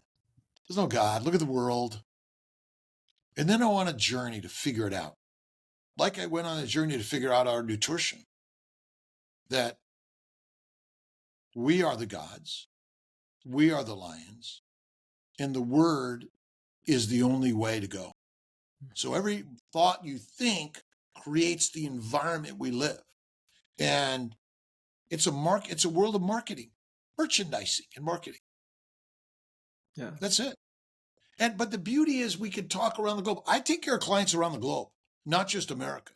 There's no God. Look at the world. And then I went on a journey to figure it out. Like I went on a journey to figure out our nutrition. That we are the gods. We are the lions. And the word is the only way to go. So every thought you think creates the environment we live. And it's a world of marketing, merchandising and marketing. Yeah. That's it. But the beauty is we can talk around the globe. I take care of clients around the globe, not just America.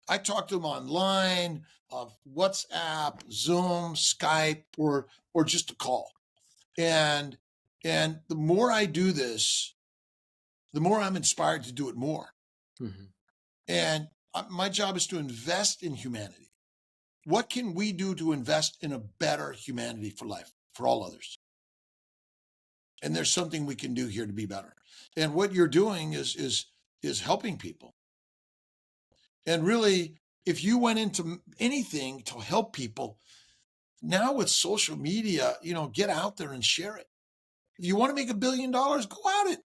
I talk to them online, WhatsApp, Zoom, Skype, or just a call. And the more I do this, the more I'm inspired to do it more. And my job is to invest in humanity. What can we do to invest in a better humanity for life, for all others? And there's something we can do here to be better. And what you're doing is helping people. And really, if you went into anything to help people, now with social media, get out there and share it. If you want to make $1 billion, go at it.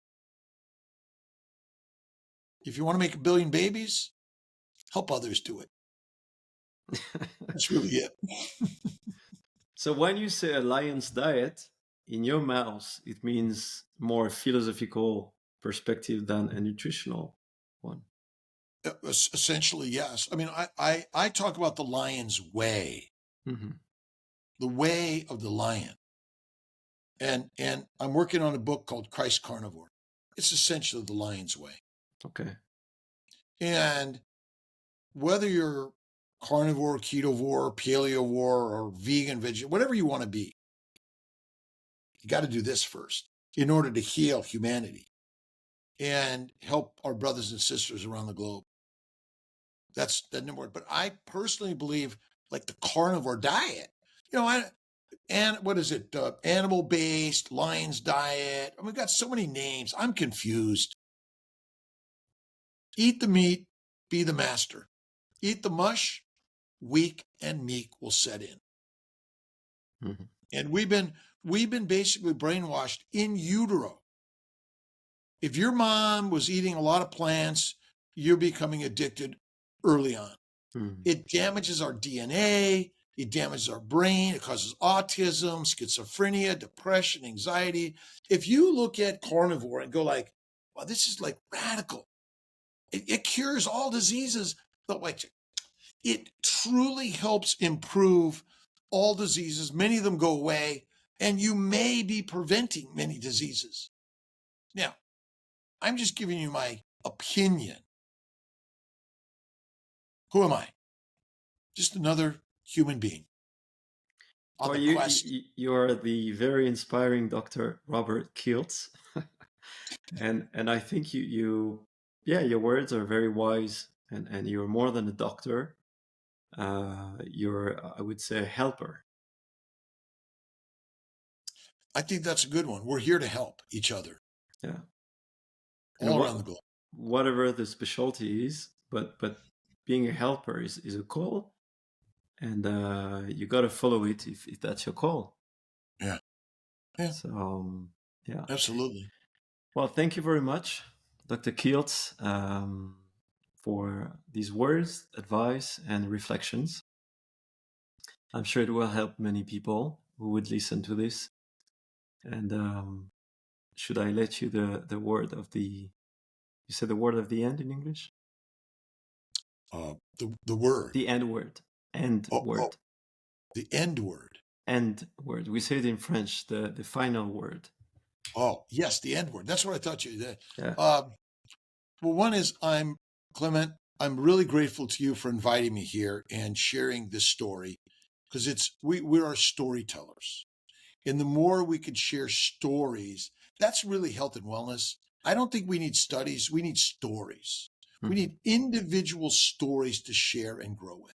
If you want to make 1 billion babies, help others do it. That's really it. So when you say a lion's diet, in your mouth, it means more philosophical perspective than a nutritional one. Essentially, yes. I mean, I talk about the lion's way, the way of the lion. And I'm working on a book called Christ Carnivore. It's essentially the lion's way. Okay. And whether you're carnivore, ketovore, paleovore, or vegan, vegetarian, whatever you want to be, you got to do this first in order to heal humanity and help our brothers and sisters around the globe. That's the number one. But I personally believe, like the carnivore diet, and what is it? Animal-based, lion's diet. I mean, we've got so many names. I'm confused. Eat the meat, be the master. Eat the mush, weak and meek will set in. And we've been basically brainwashed in utero. If your mom was eating a lot of plants, you're becoming addicted early on. It damages our DNA. It damages our brain. It causes autism, schizophrenia, depression, anxiety. If you look at carnivore and go like, wow, this is like radical. It cures all diseases. But wait, it truly helps improve all diseases. Many of them go away, and you may be preventing many diseases. Now, I'm just giving you my opinion. Who am I? Just another human being. Well, you are the very inspiring Dr. Robert Kiltz. and I think your words are very wise, and you're more than a doctor. You're, I would say, a helper. I think that's a good one. We're here to help each other. Yeah. All around the globe. Whatever the specialty is, but being a helper is a call, and you got to follow it if that's your call. Yeah. So, yeah. Absolutely. Well, thank you very much, Dr. Kiltz, for these words, advice, and reflections. I'm sure it will help many people who would listen to this. And should I let you the word of the... You said the word of the end in English? The word. The end word. End word. The end word. End word. We say it in French, the final word. Oh, yes, the end word. That's what I thought you did. Yeah. Well, one is, Clement, I'm really grateful to you for inviting me here and sharing this story, because we are storytellers. And the more we could share stories, that's really health and wellness. I don't think we need studies. We need stories. We need individual stories to share and grow with.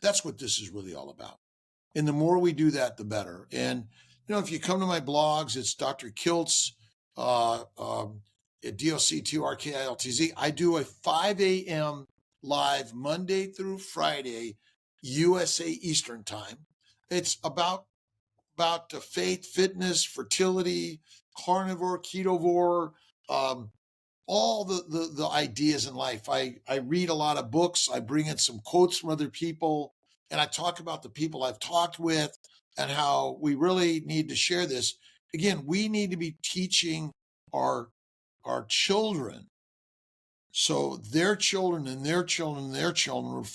That's what this is really all about. And the more we do that, the better. And, if you come to my blogs, it's Dr. Kiltz, at DOC2RKILTZ. I do a 5 a.m. live Monday through Friday, USA Eastern time. It's about faith, fitness, fertility, carnivore, ketovore, all the ideas in life. I read a lot of books. I bring in some quotes from other people, and I talk about the people I've talked with and how we really need to share this. Again, we need to be teaching our children, so their children and their children and their children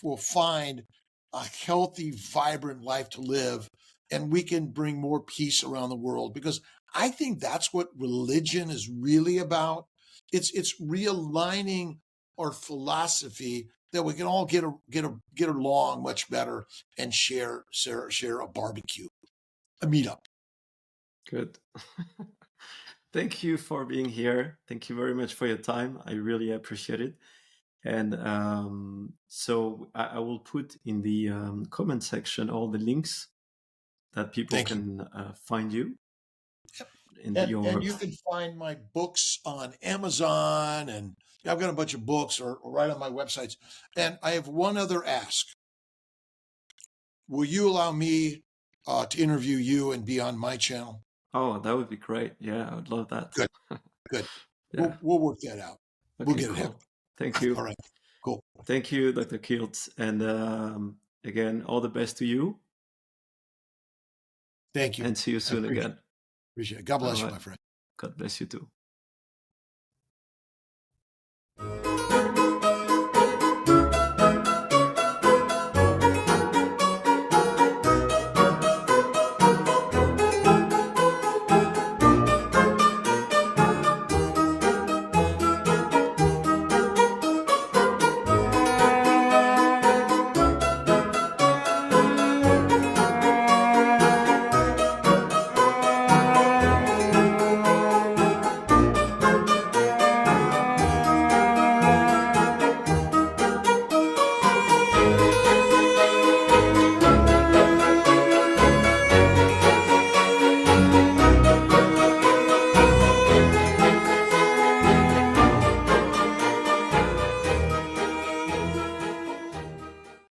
will find a healthy, vibrant life to live, and we can bring more peace around the world. Because I think that's what religion is really about. It's realigning our philosophy that we can all get along much better and share a barbecue, a meetup. Good. Thank you for being here. Thank you very much for your time. I really appreciate it. And so I will put in the comment section all the links that people can find you. Yep. And you can find my books on Amazon, and I've got a bunch of books or right on my websites. And I have one other ask. Will you allow me to interview you and be on my channel? Oh, that would be great. Yeah, I would love that. Good. Yeah. We'll work that out. Okay, we'll get cool. it happen. Thank you. All right. Cool. Thank you, Dr. Kiltz. And again, all the best to you. Thank you. And see you soon again. Appreciate it. God bless you, my friend. God bless you too.